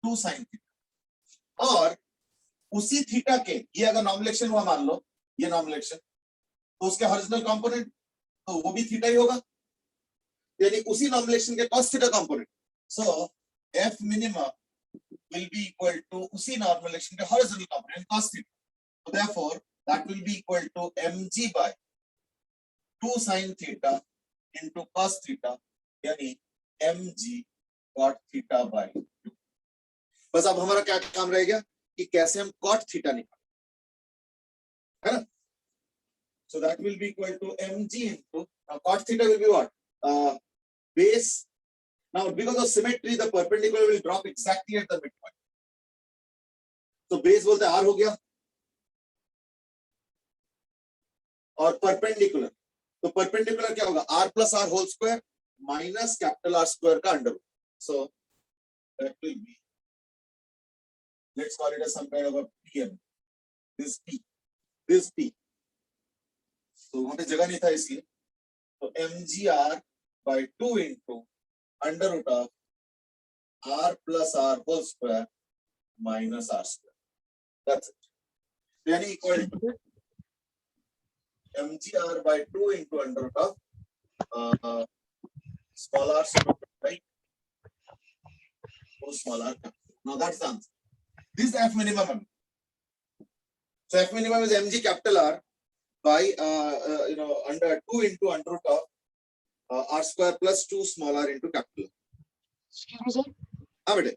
2 sin theta. और उसी थीटा के ये अगर नॉमिनेशन हुआ मान लो, ये नॉमिनेशन, तो उसके हॉरिजॉन्टल कंपोनेंट तो वो भी थीटा ही होगा, यानी उसी नॉमिनेशन के cos theta component. So f minimum will be equal to उसी नॉमिनेशन के horizontal component cos theta. So therefore that will be equal to mg by 2 sin theta into cos theta, यानी mg cot theta by 2. बस अब हमारा क्या काम रह गया कि कैसे हम cot theta निकालें, है ना. So that will be equal to mg into cot theta will be what? Base. Now because of symmetry the perpendicular will drop exactly at the midpoint. So base बोलते r हो गया और perpendicular, तो perpendicular क्या होगा, r plus r whole square minus capital R square का under. So that will be, let's call it as some kind of a pm. This p. तो वहां पे जगह नहीं था इसलिए, तो mgr by 2 into under root of r plus r whole square minus r square. That's it. यानी equal to mgr by 2 into under root of small r square, right? So small r. Now that's the answer. This is f minimum. So f minimum is mg capital R by under 2 into under root of r square plus 2 small r into capital R. Excuse me, sir. हाँ बेटे.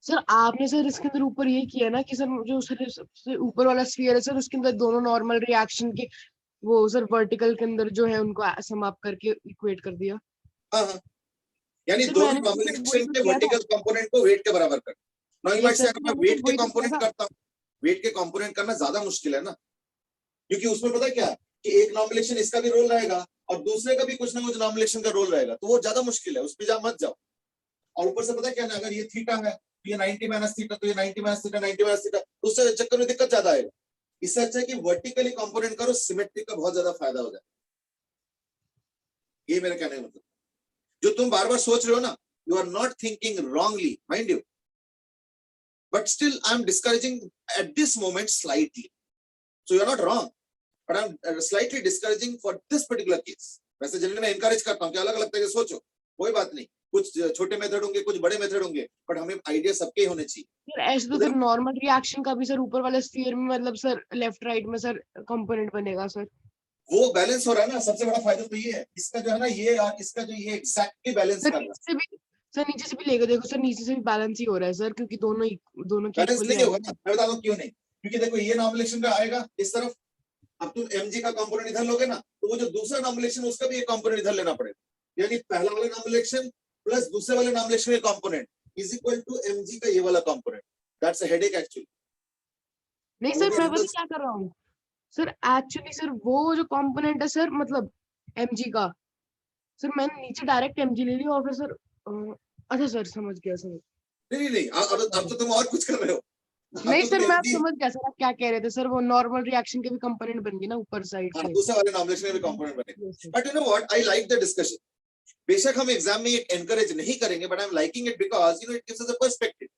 Sir आपने sir इसके अंदर ऊपर ये किया ना कि सर जो सर सबसे ऊपर वाला स्फीयर है सर उसके अंदर दोनों नॉर्मल रिएक्शन के वो सर वर्टिकल के अंदर जो है उनको समाप्त करके इक्वेट कर दिया. हाँ, यानी सर, दोनों मैंने तो नॉमिनेशन वही के किया था. वर्टिकल कंपोनेंट को वेट के बराबर कर. Now you might say sir, मैं मैंने वेट तो के वही तो कंपोनेंट किया था. करता हूं, वेट के कंपोनेंट करना ज्यादा मुश्किल है ना, क्योंकि उसमें पता है क्या है कि एक नॉमिनेशन इसका भी रोल रहेगा और दूसरे का भी कुछ ना कुछ नॉमिनेशन का रोल रहेगा, तो वो ज्यादा मुश्किल है, उस पे जा मत जाओ. और ऊपर से पता है क्या ना, अगर ये थीटा है ये 90 माइनस थीटा, तो ये 90 माइनस थीटा, 90 माइनस थीटा, उससे चक्कर में दिक्कत ज्यादा आएगा। इससे अच्छा है कि वर्टिकली कंपोनेंट करो, सिमेट्री का बहुत ज्यादा फायदा हो जाए। ये मेरा कहने का मतलब, जो तुम बार बार सोच रहे हो ना, you are not thinking wrongly, mind you, but still I am discouraging at this moment slightly, so you are not wrong, but I am slightly discouraging for this particular case. वैसे जनरली मैं encourage करता हूँ कि अलग अलग तरह से सोचो, कोई बात नहीं, कुछ छोटे मेथड होंगे, कुछ बड़े मेथड होंगे, बट हमें आइडिया सबके होने चाहिए। सर ऐसे तो सर नॉर्मल रिएक्शन का भी सर ऊपर वाले स्फीयर में मतलब सर लेफ्ट राइट में सर कंपोनेंट बनेगा सर। वो बैलेंस हो रहा है ना, सबसे बड़ा फायदा तो ये है, इसका जो है ना ये और इसका जो ये एग्जैक्टली बैलेंस सर कर रहा है। नीचे से भी सर नीचे से भी लेकर देखो सर, नीचे से भी बैलेंस ही हो रहा है सर, क्योंकि दोनों के बैलेंस इक्वली नहीं होगा ना, मैं बता दूं क्यों नहीं, क्योंकि देखो ये नॉर्मलेशन का आएगा इस तरफ, अब तुम mg का कंपोनेंट इधर लोगे ना, तो वो जो दूसरा नॉर्मलेशन उसका भी एक कंपोनेंट इधर लेना पड़ेगा, यानी पहला वाला नॉर्मलेशन प्लस दूसरे वाले नॉर्मलेशन का component is equal to mg का ये वाला component. That's a headache actually. नहीं सर, मैं पता क्या कर रहा हूँ सर, एक्चुअली सर वो जो कंपोनेंट है सर मतलब mg का, सर मैंने नीचे डायरेक्ट mg ले लिया और फिर सर अच्छा सर समझ गया समझ। नहीं नहीं, अब तो तुम और कुछ कर रहे हो। अब नहीं तो सर तुम मैं अब mg, समझ गया सर, आप क्या कह रहे थे सर, वो नॉर्मल रिएक्शन के भी कंपोनेंट बन गए ना ऊपर साइड हाँ, से। दूसरे वाले नॉर्मलेशन में भी कंपोनेंट बनेगा। Yes, sir. But you know what, I like the discussion. बेशक हम एग्जाम में ये एनकरेज नहीं करेंगे, but I am liking it because you know it gives us a perspective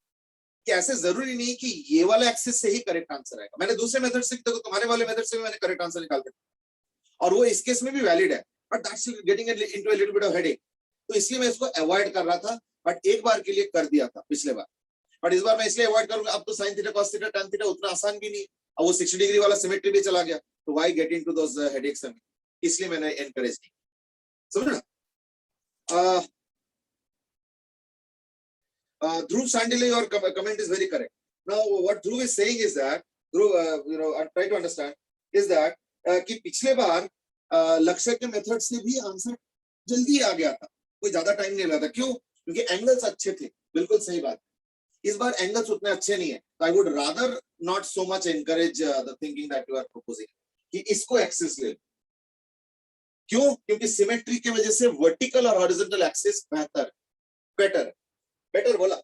कि ऐसे जरूरी नहीं कि ये वाला एक्सिस से ही करेक्ट आंसर आएगा। मैंने दूसरे मेथड से, देखो तुम्हारे वाले मेथड से भी मैंने करेक्ट आंसर निकाल दिया और वो इस केस में भी वैलिड है, but that's getting into a little bit of headache, तो इसलिए मैं इसको अवॉइड कर रहा था, बट एक बार के लिए कर दिया था पिछले बार, बट इस बार मैं इसलिए अवॉइड करूंगा। अब तो sin theta cos theta tan theta उतना आसान भी नहीं, अब वो 60 डिग्री वाला सिमेट्री भी चला गया, तो why get into those headaches, इसलिए मैंने एनकरेज नहीं, समझ ना। Dhruv Sandile, your comment is very correct. Now, what Dhruv is saying is that, Dhruv, I try to understand, is that कि पिछले बार लक्ष्य के मेथड से भी आंसर जल्दी आ गया था, कोई ज्यादा टाइम नहीं लगा था, क्यों? क्योंकि एंगल्स अच्छे थे, बिल्कुल सही बात। इस बार एंगल्स उतने अच्छे नहीं है, तो I would rather not so much encourage the thinking that you are proposing कि इसको एक्सेस ले। क्यों? क्योंकि सिमेट्री की वजह से वर्टिकल और हॉरिजॉन्टल एक्सिस बेटर बेटर बोला,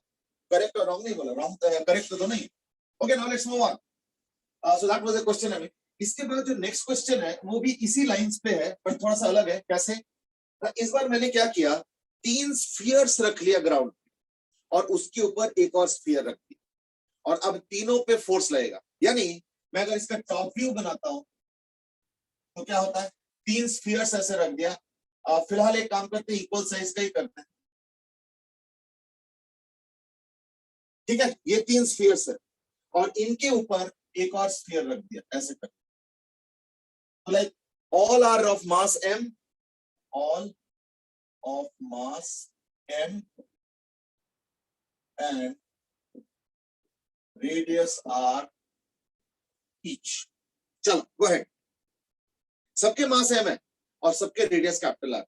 करेक्ट और रॉन्ग नहीं बोला, रॉन्ग करेक्ट तो नहीं। Okay, now let's move on. So that was a question. हमें इसके बाद जो नेक्स्ट क्वेश्चन है वो भी इसी लाइंस पे है, पर थोड़ा सा अलग है। कैसे? इस बार मैंने क्या किया, 3 स्फीयर्स रख लिया ग्राउंड और उसके ऊपर एक और स्फीयर रख दी, और अब तीनों पे फोर्स लगेगा। यानी मैं अगर इसका टॉप व्यू बनाता हूं तो क्या होता है, 3 स्फीयर्स ऐसे रख दिया। फिलहाल एक काम करते हैं, इक्वल साइज का ही करते हैं, ठीक है? ये 3 स्फीयर्स है और इनके ऊपर एक और स्फीयर रख दिया, ऐसे कर, तो like all are of mass m, all of mass m and radius r each. चलो गो अहेड, सबके मास m है और सबके रेडियस कैपिटल R,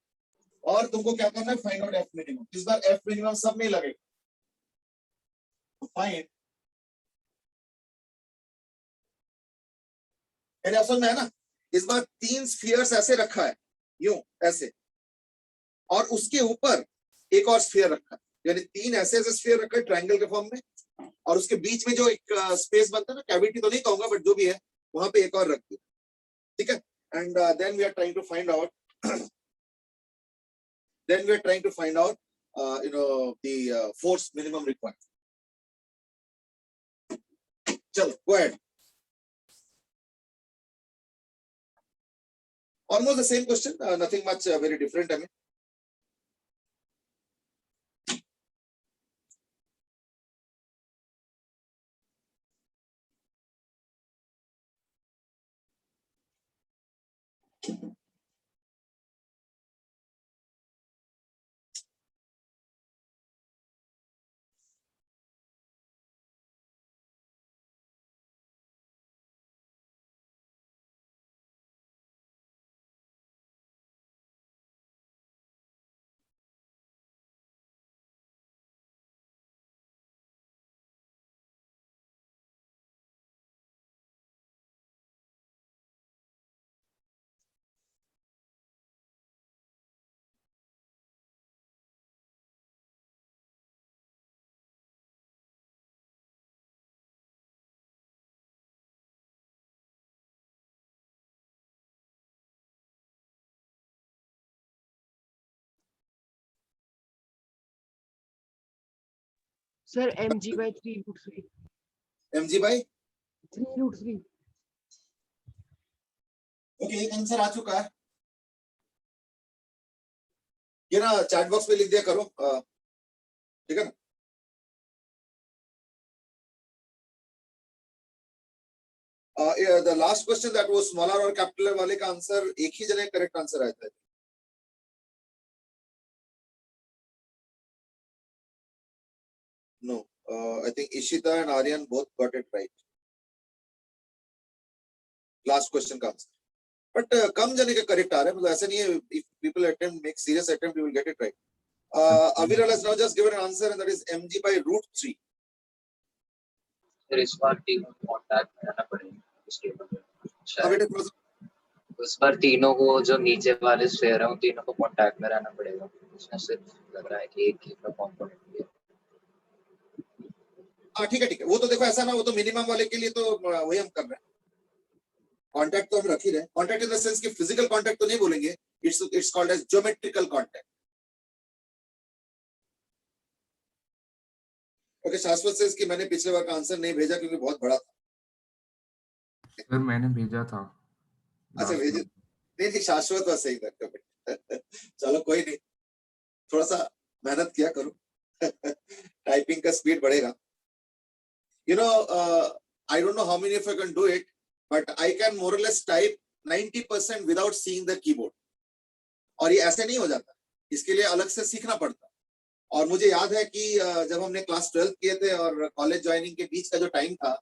और तुमको क्या करना है, फाइंड आउट f मिनिमम। इस बार f मिनिमम सब में लगेगा, फाइंड, मेरे असल में है ना, इस बार 3 स्फीयर्स ऐसे रखा है, यूं ऐसे, और उसके ऊपर एक और स्फीयर रखा है, यानी 3 ऐसे ऐसे स्फीयर रखा है ट्रायंगल के फॉर्म में, और उसके बीच में जो एक स्पेस बनता है ना, कैविटी तो नहीं कहूंगा बट जो भी है, वहां पे एक और रख दिया, ठीक है? And then we are trying to find out you know the force minimum required. चलो go ahead. Almost the same question, nothing much very different. I mean, Sir, mg by 3√3. mg by 3√3. Okay, एक answer आ चुका है। ये ना chat box पे लिख दिया करो, ठीक है ना। The last question that was smaller और कैपिटल वाले का आंसर एक ही जगह करेक्ट आंसर आया था। No, I think Ishita and Aryan both got it right, last question का आंसर। बट कम जने के करेक्ट आ रहे हैं, मतलब ऐसा नहीं है। If people attempt make serious attempt you will get it right. Aviral has now just given an answer and that is mg by √3. फिर इस बार तीनों को कॉन्टैक्ट में रहना पड़ेगा इस टेबल में अब शायद। बेटे थोड़ा सा इस बार तीनों को जो नीचे वाले स्फीयर है उन तीनों को कॉन्टैक्ट में रहना पड़ेगा। इसमें सिर्फ लग रहा है कि एक ही का कंपोनेंट है। हाँ ठीक है, वो तो देखो ऐसा ना, वो तो मिनिमम वाले के लिए तो वही हम कर रहे हैं। कॉन्टैक्ट तो हम रख ही रहे हैं। कॉन्टैक्ट इन द सेंस कि फिजिकल कॉन्टैक्ट तो नहीं बोलेंगे, it's called as geometrical contact. Okay, Shashwat says कि मैंने पिछले बार का आंसर नहीं भेजा क्योंकि बहुत बड़ा था। सर मैंने भेजा था। अच्छा भेजे, नहीं शाश्वत was सही था। चलो कोई नहीं, थोड़ा सा मेहनत किया करो। टाइपिंग का स्पीड बढ़ेगा। You know, I don't know how many of you can do it, but I can more or less type 90% without seeing the keyboard. और ये ऐसे नहीं हो जाता, इसके लिए अलग से सीखना पड़ता। और मुझे याद है कि जब हमने क्लास 12 किए थे और कॉलेज ज्वाइनिंग के बीच का जो टाइम था,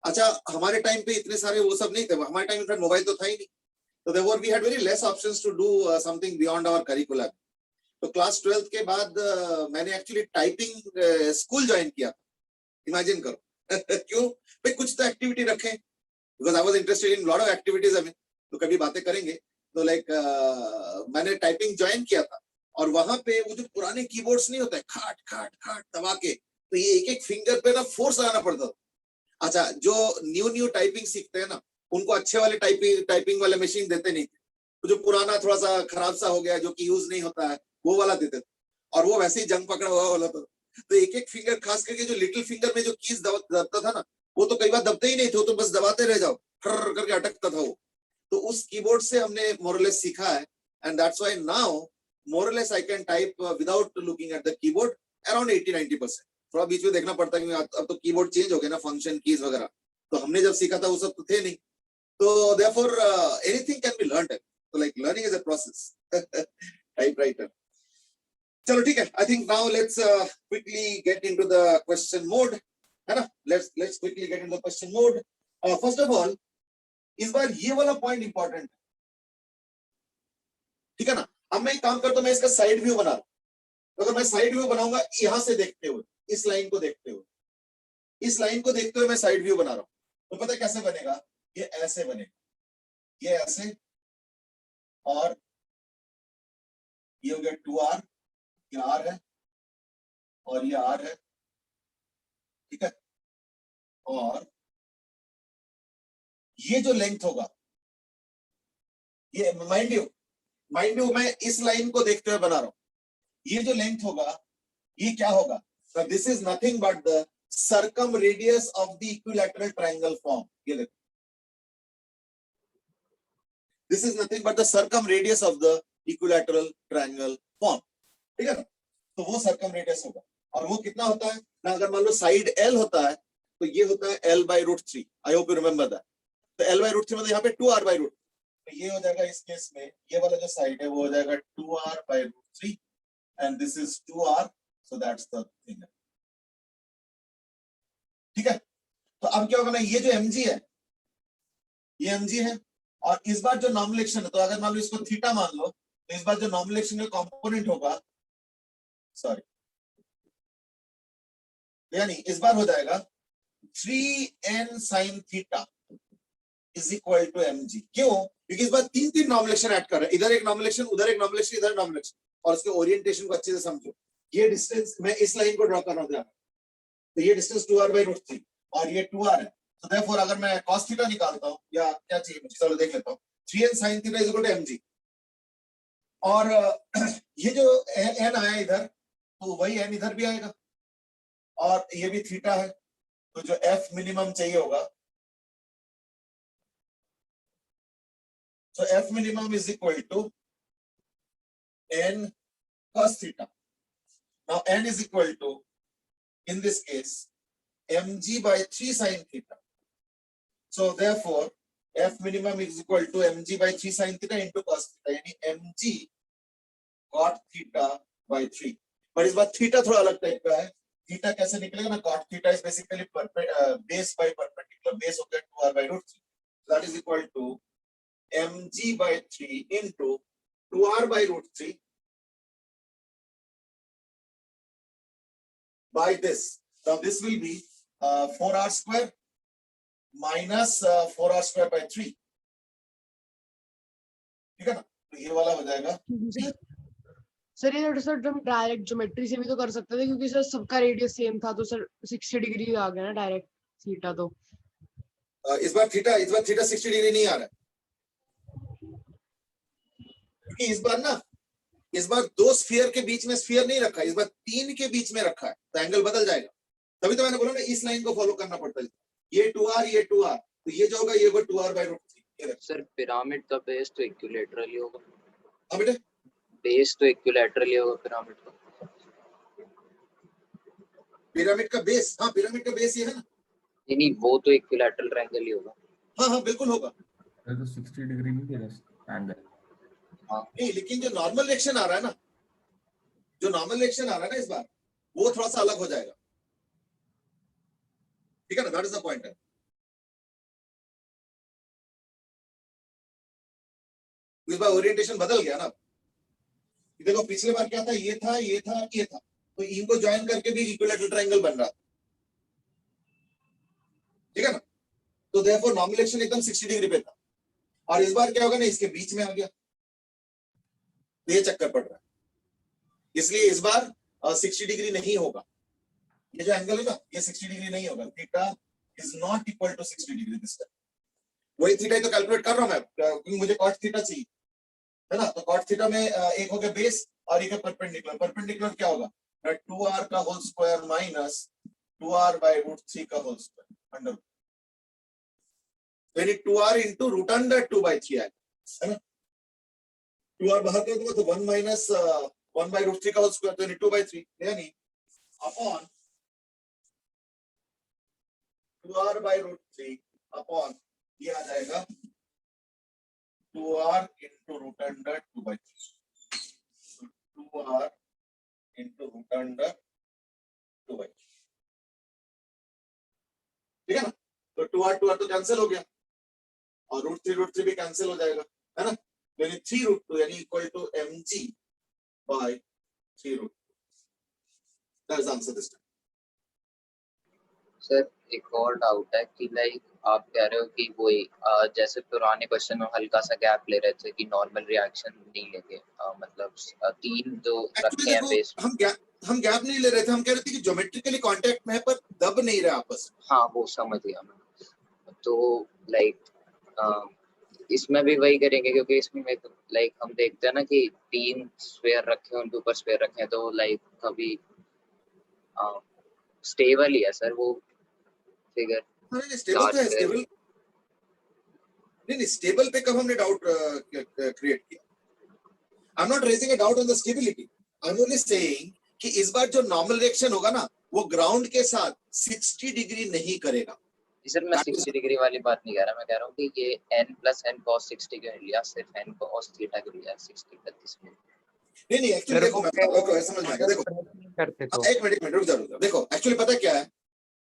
अच्छा हमारे टाइम पे इतने सारे वो सब नहीं थे। हमारे टाइम में मोबाइल तो था ही नहीं, तो therefore we had very less options to do something beyond our curriculum. तो क्लास 12 के बाद मैंने एक्चुअली टाइपिंग स्कूल ज्वाइन किया। इमेजिन करो। क्यों भाई, कुछ तो एक्टिविटी रखें, because I was interested in lot of activities. हमें तो कभी बातें करेंगे। तो लाइक मैंने टाइपिंग ज्वाइन किया था और वहां पे वो जो पुराने कीबोर्ड्स नहीं होते खाट खाट खाट दबा के, तो ये एक एक फिंगर पे ना फोर्स लगाना पड़ता था। अच्छा, जो न्यू टाइपिंग सीखते हैं ना, उनको अच्छे वाले टाइपिंग वाले मशीन देते नहीं थे। तो जो पुराना थोड़ा सा खराब सा हो गया, जो कि यूज नहीं होता है, वो वाला देते थे। और वो वैसे ही जंग पकड़ा हुआ वाला था। तो एक एक फिंगर, खास करके जो लिटिल फिंगर में जो कीज दबता था ना, वो तो कई बार दबते ही नहीं थे, तो बस दबाते रह जाओ, ठर करके अटकता था वो। तो उस कीबोर्ड से हमने मोरलेस सीखा है। एंड दैट्स व्हाई नाउ मोरलेस I can type without looking at the keyboard around 80-90%। थोड़ा बीच में देखना पड़ता है क्योंकि अब तो कीबोर्ड चेंज हो गए ना, फंक्शन कीज वगैरह। तो हमने जब सीखा था वो सब तो थे नहीं। तो therefore anything can be learned. So like learning is a process. Typewriter. चलो ठीक है, I think now let's quickly get into the question mode, है ना? Let's quickly get into the question mode. First of all, इस बार ये वाला point important है, ठीक है ना? अब मैं एक काम करता हूं, मैं इसका साइड व्यू बना रहा हूं। तो अगर मैं साइड व्यू बनाऊंगा यहां से देखते हुए, इस लाइन को देखते हुए, इस लाइन को देखते हुए मैं साइड व्यू बना रहा हूं, तो पता है कैसे बनेगा? ये ऐसे बनेगा, ये ऐसे, और ये हो गया 2R, ये R है और ये R है, ठीक है? और ये जो लेंथ होगा, ये माइंड यू मैं इस लाइन को देखते हुए बना रहा हूं। ये जो लेंथ होगा, ये क्या होगा? So this is nothing but the circumradius of the equilateral triangle form. ये देखो, this is nothing but the circumradius of the equilateral triangle form. ठीक है ना? तो वो circumradius होगा। और वो कितना होता है ना? अगर मान लो साइड L होता है तो ये होता है L by √3. I hope you remember that. तो L by √3 मतलब यहाँ पे 2R by √3. तो ये हो जाएगा इस केस में, ये वाला जो साइड है वो हो जाएगा 2R by √3 and this is 2R, so that's the thing. ठीक है? तो अब क्या होगा ना, ये जो mg है, ये mg है, और इस बार जो नॉर्मलेशन है, तो अगर मान लो इसको थीटा मान लो, तो इस बार जो नॉर्मलेशन का कंपोनेंट होगा, सॉरी, यानी इस बार हो जाएगा 3n sin theta is equal to mg। क्यों? क्योंकि इस बार तीन नॉर्मलेशन ऐड कर रहे हैं, इधर एक नॉर्मलेशन, उधर एक नॉर्मलेशन, इधर नॉर्मलेशन, और उसके ओरिएंटेशन को अच्छे से समझो। ये डिस्टेंस मैं इस लाइन को ड्रॉ कर रहा हूं, तो ये डिस्टेंस 2R by √3 और ये 2R है। तो देयरफॉर अगर मैं cos थीटा निकालता हूं, या क्या चाहिए मुझे, चलो देख लेता हूं, 3n sin theta is equal to mg। और ये जो n आया इधर, तो वही n इधर भी आएगा, और ये भी थीटा है, तो जो एफ मिनिमम चाहिए होगा, so f minimum is equal to n cos theta. Now n is equal to, in this case, mg by 3 sin theta. So therefore f minimum is equal to mg by 3 sin theta into cos theta, यानी mg cot theta by 3. पर इस बार theta थोड़ा अलग type का है. Theta कैसे निकलेगा ना, cot theta is basically base by perpendicular, base हो गया 2r by root 3. So that is equal to mg by 3 into 2r by root 3 by this. Now this will be 4r square minus 4r square by 3. ठीक है ना, तो ये वाला हो जाएगा. सर ये सर हम डायरेक्ट ज्योमेट्री से भी तो कर सकते थे, क्योंकि सर सबका रेडियस सेम था, तो सर 60 डिग्री आ गया ना डायरेक्ट थीटा. तो इस बार थीटा 60 डिग्री नहीं आ रहा है, क्योंकि इस बार दो स्फीयर के बीच में स्फीयर नहीं रखा है, इस बार 3 के बीच में रखा है, तो एंगल बदल जाएगा. तभी तो मैंने बोला ना इस लाइन को फॉलो करना पड़ता है. ये 2r, तो ये जो होगा ये होगा 2r by root 3. Sir pyramid का बेस तो इक्विलैटरल ही होगा. हाँ बेटे, बेस तो इक्विलैटरल ही होगा पिरामिड का. पिरामिड का बेस, हाँ पिरामिड का बेस ये है ना. नहीं वो तो इक्विलैटरल ट्रायंगल ही होगा. हाँ बिल्कुल होगा. तो 60 डिग्री नहीं दे रहा एंगल. नहीं, लेकिन जो नॉर्मल रिएक्शन आ रहा है ना, इस बार वो थोड़ा सा अलग हो जाएगा. ठीक है ना, दैट इज द पॉइंट. इस बार ओरिएंटेशन बदल गया ना. देखो पिछले बार क्या था, ये था, तो इनको ज्वाइन करके भी इक्विलैटरल ट्रायंगल बन रहा. ठीक है ना, तो देयरफॉर नॉर्मल एक्शन एकदम 60 डिग्री पे था, और इस बार क्या होगा ना, इसके बीच में आ गया, तो ये चक्कर पड़ रहा है. इसलिए इस बार 60 डिग्री नहीं होगा. ये जो एंगल है ना, ये 60 डिग्री नहीं होगा. Theta is not equal to 60 degree this time. वही थीटा ही तो कैलकुलेट कर रहा हूं मैं, क्योंकि मुझे cot थीटा चाहिए है ना. तो cot थीटा में एक हो गया बेस और एक है परपेंडिकुलर क्या होगा, 2r का whole square minus 2r by root 3 का होल स्क्वायर अंडर. यानी 2r into root under 2 by 3 है ना. 2r बाहर कर दूंगा तो 1 minus 1 by root 3 का होल स्क्वायर, तो यानी 2 by 3, यानी upon 2r by root 3 upon ये आ जाएगा 2r into root under 2 by 3. So 2r into root under 2 by 3. ठीक है ना, तो 2r तो कैंसिल हो गया, और root 3 भी कैंसिल हो जाएगा, है ना. यानी 3 root 2 यानी equal to mg by 3 root 2. That is answer this time. Sir एक और डाउट है कि लाइक आप कह रहे हो कि वही जैसे पुराने क्वेश्चन में हल्का सा गैप ले रहे थे कि नॉर्मल रिएक्शन नहीं लेंगे, मतलब 3 जो रखे हैं बेस. हम गैप नहीं ले रहे थे, हम कह रहे थे कि ज्योमेट्रिकली कांटेक्ट में है पर दब नहीं रहा आपस में. हाँ वो समझ गया मैं. तो लाइक इसमें भी वही करेंगे, क्योंकि इसमें लाइक हम देखते हैं ना कि 3 स्फीयर रखे हैं, उनके ऊपर स्फीयर रखे हैं, तो लाइक कभी स्टेबल ही है सर वो फिगर. स्टेबल तो है, स्टेबल नहीं, स्टेबल पे कब हमने डाउट क्रिएट किया. आई am not raising a doubt on the stability. I am only saying कि इस बार जो नॉर्मल रिएक्शन होगा ना, वो ग्राउंड के साथ 60 डिग्री नहीं करेगा. सर मैं 60 डिग्री वाली बात नहीं कर रहा, मैं कह रहा हूँ कि ये n plus n cos 60 क्यों लिया, सिर्फ n cos थीटा क्यों लिया 60 31 में. नहीं एक्चुअली देखो, मैं आपको समझ में आएगा. देखो एक मिनट रुक जाओ. देखो एक्चुअली पता क्या है,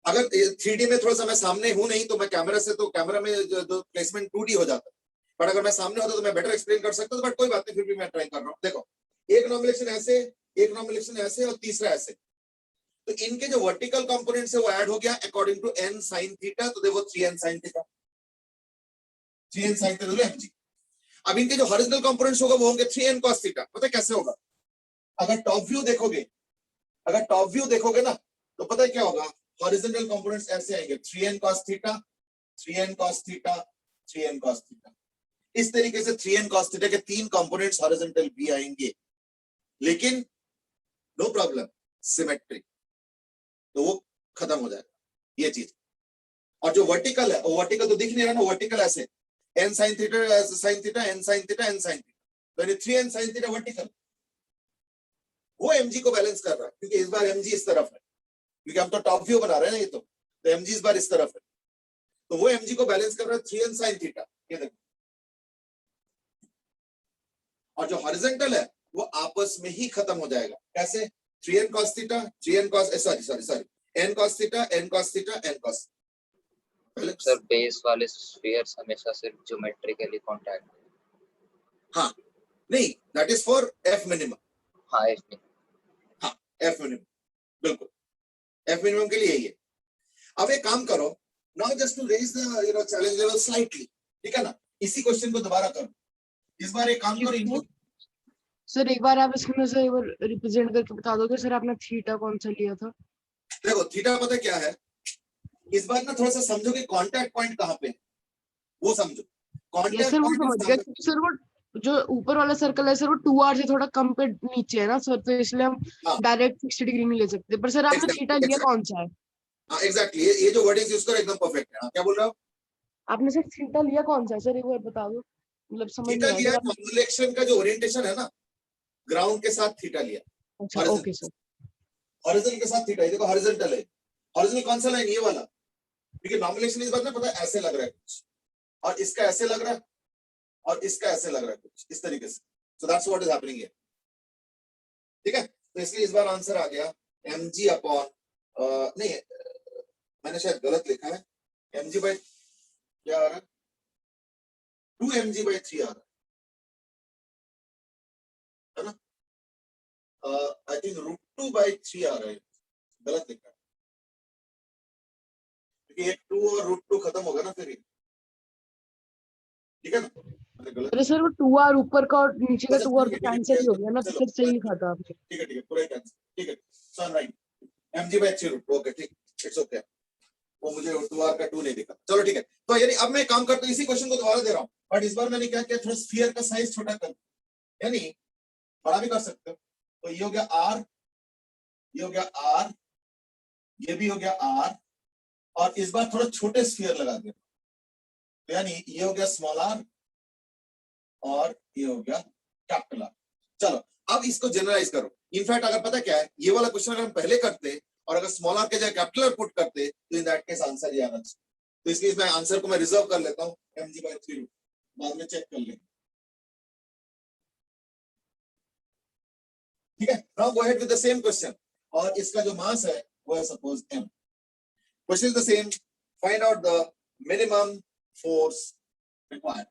अगर 3D में थोड़ा सा मैं सामने हूं नहीं, तो मैं कैमरा से, तो कैमरा में जो प्लेसमेंट 2D हो जाता है, बट अगर मैं सामने होता तो मैं बेटर एक्सप्लेन कर सकता हूं. बट कोई बात नहीं, फिर भी मैं ट्राई कर रहा हूं. देखो एक नॉर्मलेशन ऐसे, एक नॉर्मलेशन ऐसे, और तीसरा ऐसे. तो इनके जो वर्टिकल कंपोनेंट्स है वो ऐड हो गया according to n sin theta, तो देखो 3n sin theta, 3n sin theta mg. अब इनके जो हॉरिजॉन्टल कंपोनेंट्स होगा वो होंगे 3n cos थीटा. पता है कैसे होगा, अगर टॉप व्यू देखोगे ना, तो पता है क्या होगा, हॉरिजॉन्टल कंपोनेंट्स ऐसे आएंगे 3n cos theta, 3n cos theta, 3n cos theta. इस तरीके से 3n cos थीटा के 3 कंपोनेंट्स हॉरिजॉन्टल भी आएंगे, लेकिन नो प्रॉब्लम, सिमेट्री. तो वो खत्म हो जाएगा ये चीज। और जो वर्टिकल है, वो वर्टिकल तो दिख नहीं रहा ना, वर्टिकल ऐसे n sin theta sin theta n sin theta n sin theta, तो ये 3n sin theta वर्टिकल, वो mg को बैलेंस कर रहा है, क्योंकि इस बार mg इस तरफ है, क्योंकि हम तो टॉप व्यू बना रहे हैं ना, ये तो mg इस बार इस तरफ है, तो वो mg को बैलेंस कर रहा है 3n sin theta, ये देखो। और जो हॉरिजॉन्टल है वो आपस में ही खत्म हो जाएगा, कैसे? 3n cos theta 3n cos sorry n cos theta n cos theta n cos। Sir base वाले स्फीयर्स हमेशा सिर्फ ज्योमेट्रिकली कॉन्टैक्ट। हाँ नहीं, that is for f minimum. हाँ इसमें हाँ f मिनिमम, बिल्कुल f मिनिमम के लिए यही है। अब एक काम करो, now just to raise the challenge level slightly, ठीक है ना, इसी क्वेश्चन को दोबारा करो। इस बार एक काम करो, इनको सर एक बार आप इसमें से एक बार रिप्रेजेंट करके बता दोगे सर, आपने थीटा कौन सा लिया था? देखो थीटा पता क्या है, इस बार ना थोड़ा सा समझो कि कांटेक्ट पॉइंट कहाँ पे है, वो समझो। यस कांटेक्ट सर, वो पॉइंट समझ गया, क्योंकि सर वो जो ऊपर वाला सर्कल है सर, वो 2r से थोड़ा कम पे नीचे है ना सर, तो इसलिए हम हाँ। डायरेक्ट 60 डिग्री नहीं ले सकते। पर सर आपने थीटा लिया कौन सा है? हाँ एग्जैक्टली, ये जो वर्डिंग यूज करो एकदम परफेक्ट है। हाँ, क्या बोल रहा हो? आपने सर थीटा लिया कौन सा है सर, एक बार बता दो, मतलब समझ थीटा नहीं आया लिया सर है, कॉन्वोल्यूशन का जो ओरिएंटेशन है ना, ग्राउंड के साथ थीटा लिया, अच्छा ओके सर। हॉरिजॉन्टल के साथ थीटा, ये देखो हॉरिजॉन्टल है, हॉरिजॉन्टल कौन सा लाइन, ये वाला, क्योंकि नॉर्मलेशन इस बात में पता है ऐसे लग रहा है कुछ, और इसका ऐसे लग रहा है, और इसका ऐसे लग रहा है कुछ इस तरीके से, so that's what is happening here, ठीक है। तो इसलिए इस बार आंसर आ गया mg अपॉन नहीं, मैंने शायद गलत लिखा है, mg बाय क्या आ रहा है, 2mg बाय 3 आ रहा है ना, आई थिंक √2 बाय 3 आ रहा है, गलत लिखा है, क्योंकि एक 2 और √2 खत्म होगा ना फिर ये, ठीक है ना, मैंने गलत, अरे सर वो 2r ऊपर का और नीचे का अच्छा 2r तो ठीक है, कैंसिल ही हो गया ना, तो चलो फिर सही लिखा था आपने। ठीक है पूरा ही cancel, ठीक है, सो राइट mg बाय 3 √2, ओके ठीक, इट्स ओके, वो मुझे 2r का 2 नहीं दिखा, चलो ठीक है। तो यानी अब मैं काम करता हूँ, इसी क्वेश्चन को दोबारा दे रहा हूँ, बट इस बार मैंने क्या किया, थोड़ा स्फीयर का साइज छोटा कर, यानी बड़ा भी कर सकते हो, तो ये हो गया r, ये हो गया r, ये भी हो गया r, और इस बार थोड़ा छोटे स्फीयर लगा दिया, तो यानी ये हो गया स्मॉल r और ये हो गया कैपिटल R। चलो अब इसको जनरलाइज करो, इनफैक्ट अगर पता क्या है, ये वाला क्वेश्चन अगर हम पहले करते और अगर स्मॉल r के जगह कैपिटल R पुट करते, तो इन दैट केस आंसर ये आना चाहिए, तो इसलिए मैं आंसर को मैं रिजर्व कर लेता हूँ mg बाय 3, बाद में चेक कर लेंगे, ठीक है। Now go ahead with the same question, और इसका जो मास है वो है suppose m, question is the same, find out the minimum force required.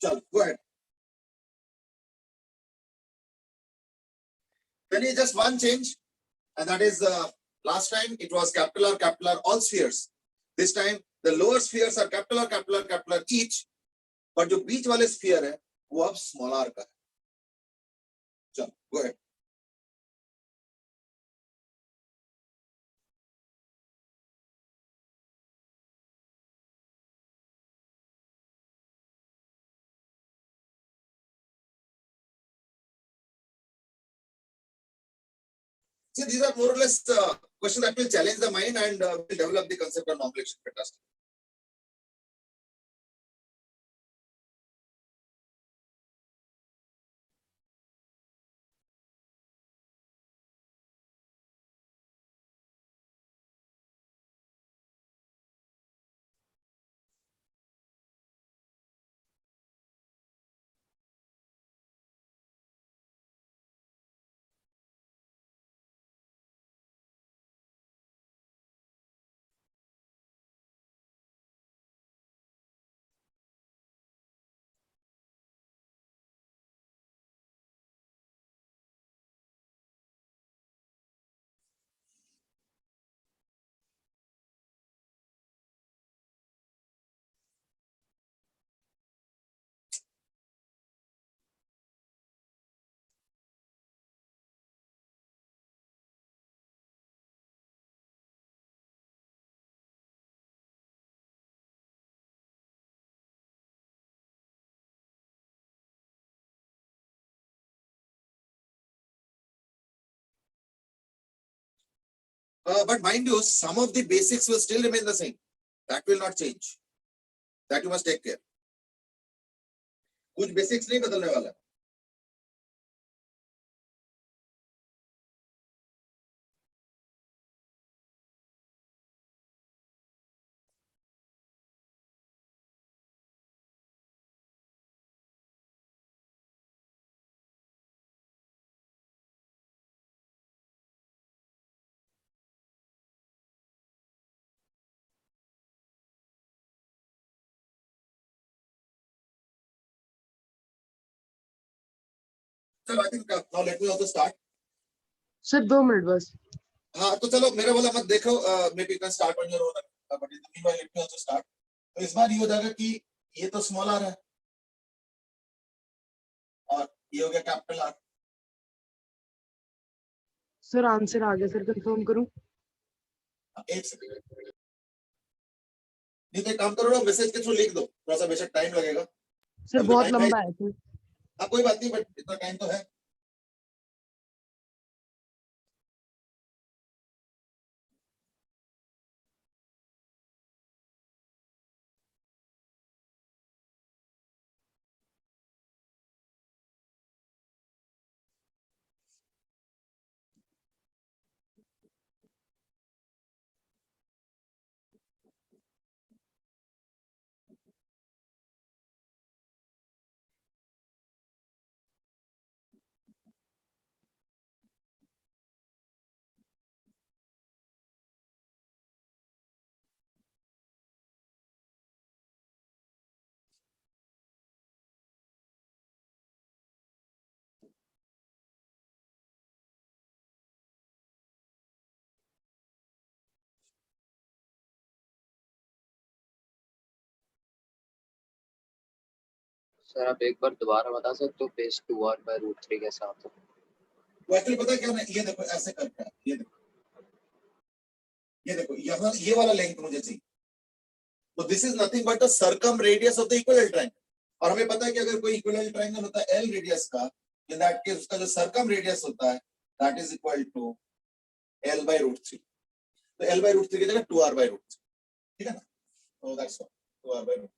चलो go ahead, then is just one change, and that is last time it was capital R all spheres, this time the lower spheres are capital R each, but जो बीच वाले sphere है वो अब small r का है। चलो go ahead। See, these are more or less questions that will challenge the mind and will develop the concept of nomenclature. Fantastic. But mind you, some of the basics will still remain the same. That will not change. That you must take care. कुछ basics नहीं बदलने वाला. So I think now let me also start. Sir 2 minute बस. हाँ तो चलो मेरा वाला मत देखो. Maybe you can start on your own. But in the meanwhile, let me also start. तो इस बार ये हो जाएगा कि ये तो स्मॉल आर है और ये हो गया कैपिटल आर. सर आंसर आ गया सर, कंफर्म करूं? एक सेकंड. नहीं तो एक काम करो ना, मैसेज के थ्रू लिख दो. थोड़ा सा बेशक टाइम लगेगा. सर अभी तो बहुत time है. लंबा है सर. हाँ कोई बात नहीं, बट इतना टाइम तो है. सर आप एक बार दोबारा बता सकते हो बेस 2r/√3 के साथ? वो एक्चुअली पता है क्या, ये देखो ऐसे करते हैं. ये देखो यहाँ ये वाला लेंथ मुझे चाहिए. तो this is nothing but the circum radius of the equilateral triangle. और हमें पता है कि अगर कोई इक्विलेटरल ट्रायंगल होता है L रेडियस का, इन दैट केस उसका जो सर्कम रेडियस होता है that is equal to L/√3. तो L/√3 की जगह 2r/√3. ठीक है ना. तो दैट्स 2r/√3.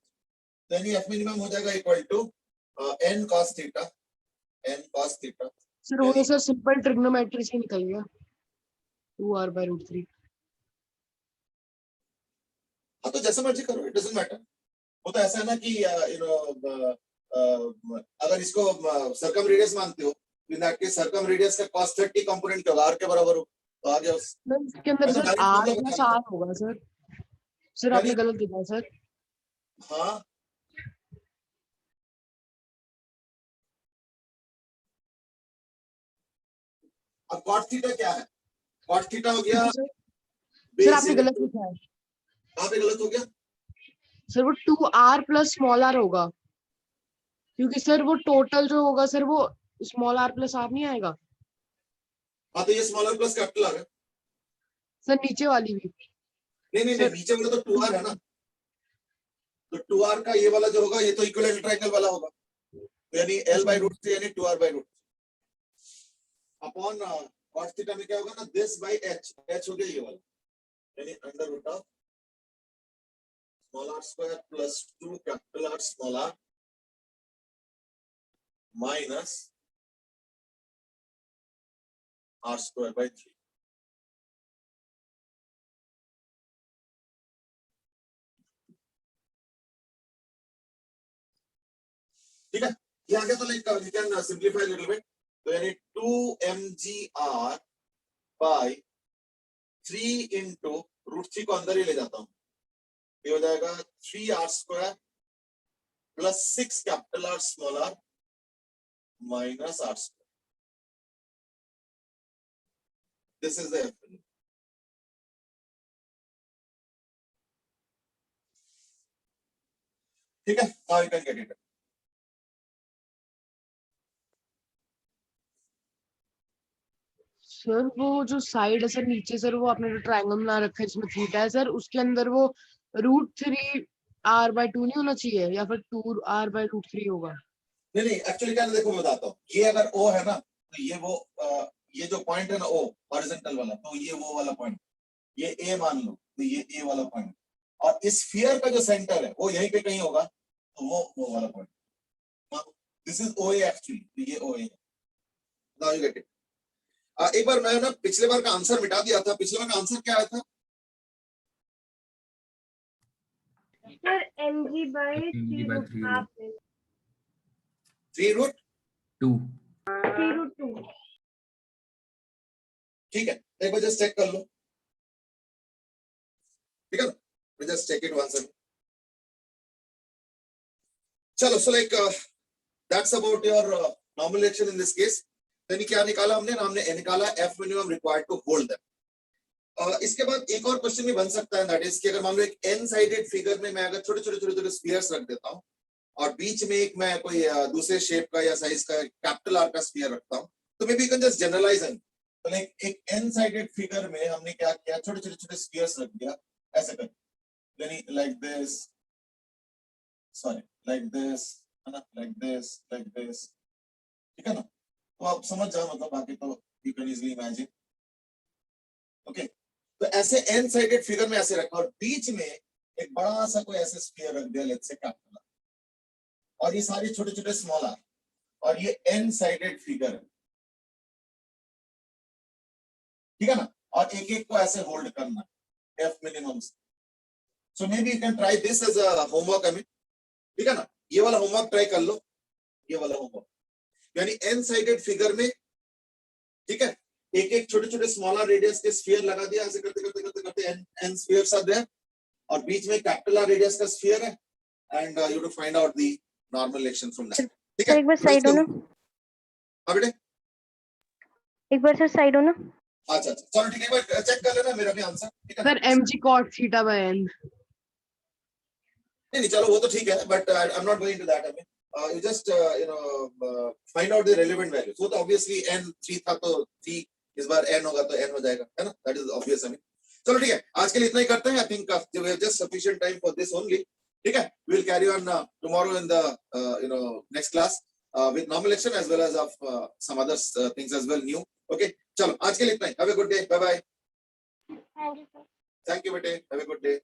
देन ये F मिनिमम हो जाएगा equal to n cos theta. Sir वो तो सर सिंपल ट्रिग्नोमेट्री से निकल गया 2r/√3. हाँ तो जैसे मर्जी करो, इट डजंट मैटर. वो तो ऐसा है ना कि यू नो अगर इसको सर्कम रेडियस मानते हो, in that case circum radius का cos 30 कंपोनेंट क्या होगा, r के बराबर हो. तो आ गया उस. इसके अंदर सर r + r होगा सर. सर आपने गलत लिखा सर. हाँ अब cot थीटा क्या है? cot थीटा हो गया. सर आपने गलत लिखा है. कहाँ पे गलत हो गया? सर वो 2r + स्मॉल r होगा, क्योंकि सर वो टोटल जो होगा सर वो स्मॉल r + r नहीं आएगा. हाँ तो ये स्मॉलर प्लस कैपिटल आर है. सर नीचे वाली भी. नहीं नीचे वाला तो 2r है ना. तो 2r का ये वाला जो होगा ये तो इक्विलेटरल ट्रायंगल वाला होगा. तो यानी L/√3 यानी 2r/√3 अपॉन cos थीटा में क्या होगा ना, दिस बाय h हो गया ये वाला, यानी √of small r square plus 2 capital R small r minus r square by 3. ठीक है, ये आ गया. तो like we can simplify little bit. तो यानी 2mgr by 3 into √3 को अंदर ही ले जाता हूं. ये हो जाएगा 3r² plus 6 capital R small r minus r². This is the F. ठीक है, now you can get it. Sir वो जो साइड है सर नीचे सर, वो आपने जो ट्रायंगल बना रखा है जिसमें थीटा है सर, उसके अंदर वो √3r/2 नहीं होना चाहिए, या फिर 2r/√3 होगा? नहीं एक्चुअली क्या है, देखो मैं बताता हूँ. ये अगर O है ना, तो ये वो ये जो पॉइंट है ना O हॉरिजॉन्टल वाला, तो ये वो वाला पॉइंट. ये ए मान लो, तो ये ए वाला पॉइंट, और इस स्फीयर का जो सेंटर है वो यहीं पे कहीं होगा, तो वो वाला point, this is OA actually, तो ये OA है। Now you get it. एक बार मैं ना पिछले बार का आंसर मिटा दिया था। पिछले बार का आंसर क्या आया था? Sir, mg by mg by 3 half. 3 root 2. 3 root 2. ठीक है, एक बार जस्ट चेक कर लो, ठीक है ना, just check it once again. चलो, so like that's about your normal reaction in this case. यानी क्या निकाला हमने? हमने ए निकाला, F minimum required to hold that. इसके बाद एक और क्वेश्चन भी बन सकता है, दैट इज कि अगर मान लो एक एन साइडेड फिगर में मैं अगर छोटे छोटे छोटे छोटे स्फीयर्स रख देता हूं और बीच में एक मैं कोई दूसरे शेप का या साइज का कैपिटल आर का स्फीयर रखता हूं, तो may be you can just generalize and तो लाइक एक एन साइडेड फिगर में हमने क्या किया, छोटे छोटे छोटे स्फीयर्स रख दिया ऐसे कर, यानी like this, sorry like this, है ना, लाइक दिस, ठीक है ना। तो आप समझ जाओ, मतलब बाकी तो you can easily imagine. Okay, तो ऐसे एन साइडेड फिगर में ऐसे रखा और बीच में एक बड़ा सा कोई ऐसे स्फीयर रख दिया, लेट्स से कैपिटल आर, और ये सारे छोटे छोटे स्मॉल आर, और ये एन साइडेड फिगर है, ठीक है ना, और एक एक को ऐसे होल्ड करना एफ मिनिमम से। So may B you can try this as a homework, I mean, ठीक है ना, ये वाला होमवर्क ट्राई कर लो, ये वाला होमवर्क, यानी एन साइडेड फिगर में, ठीक है, एक एक छोटे छोटे स्मॉलर रेडियस के स्फीयर लगा दिया, ऐसे करते करते करते करते एन स्फीयर्स आर देयर, और बीच में कैपिटल आर रेडियस का स्फीयर है, and you to find out the normal reaction from that. ठीक है, एक बार साइड हो ना, हाँ बेटे, एक बार सर साइड हो ना। अच्छा अच्छा, चलो ठीक है, एक बार चेक कर लेना मेरा भी आंसर, ठीक है ना? Sir, mg cot theta by n. नहीं, चलो वो तो ठीक है, but I am not going to that. I mean you just find out the relevant values. वो तो ऑब्वियसली n 3 था, तो 3 इस बार n होगा तो n हो जाएगा, है ना, that is obvious. I mean चलो ठीक है, आज के लिए इतना ही करते हैं। I think we have just sufficient time for this only, ठीक है। We will carry on tomorrow in the next class with normal action as well as of some other things as well new. Okay, चलो आज के लिए इतना ही। Have a good day, bye bye. Thank you, sir. Thank you बेटे, have a good day.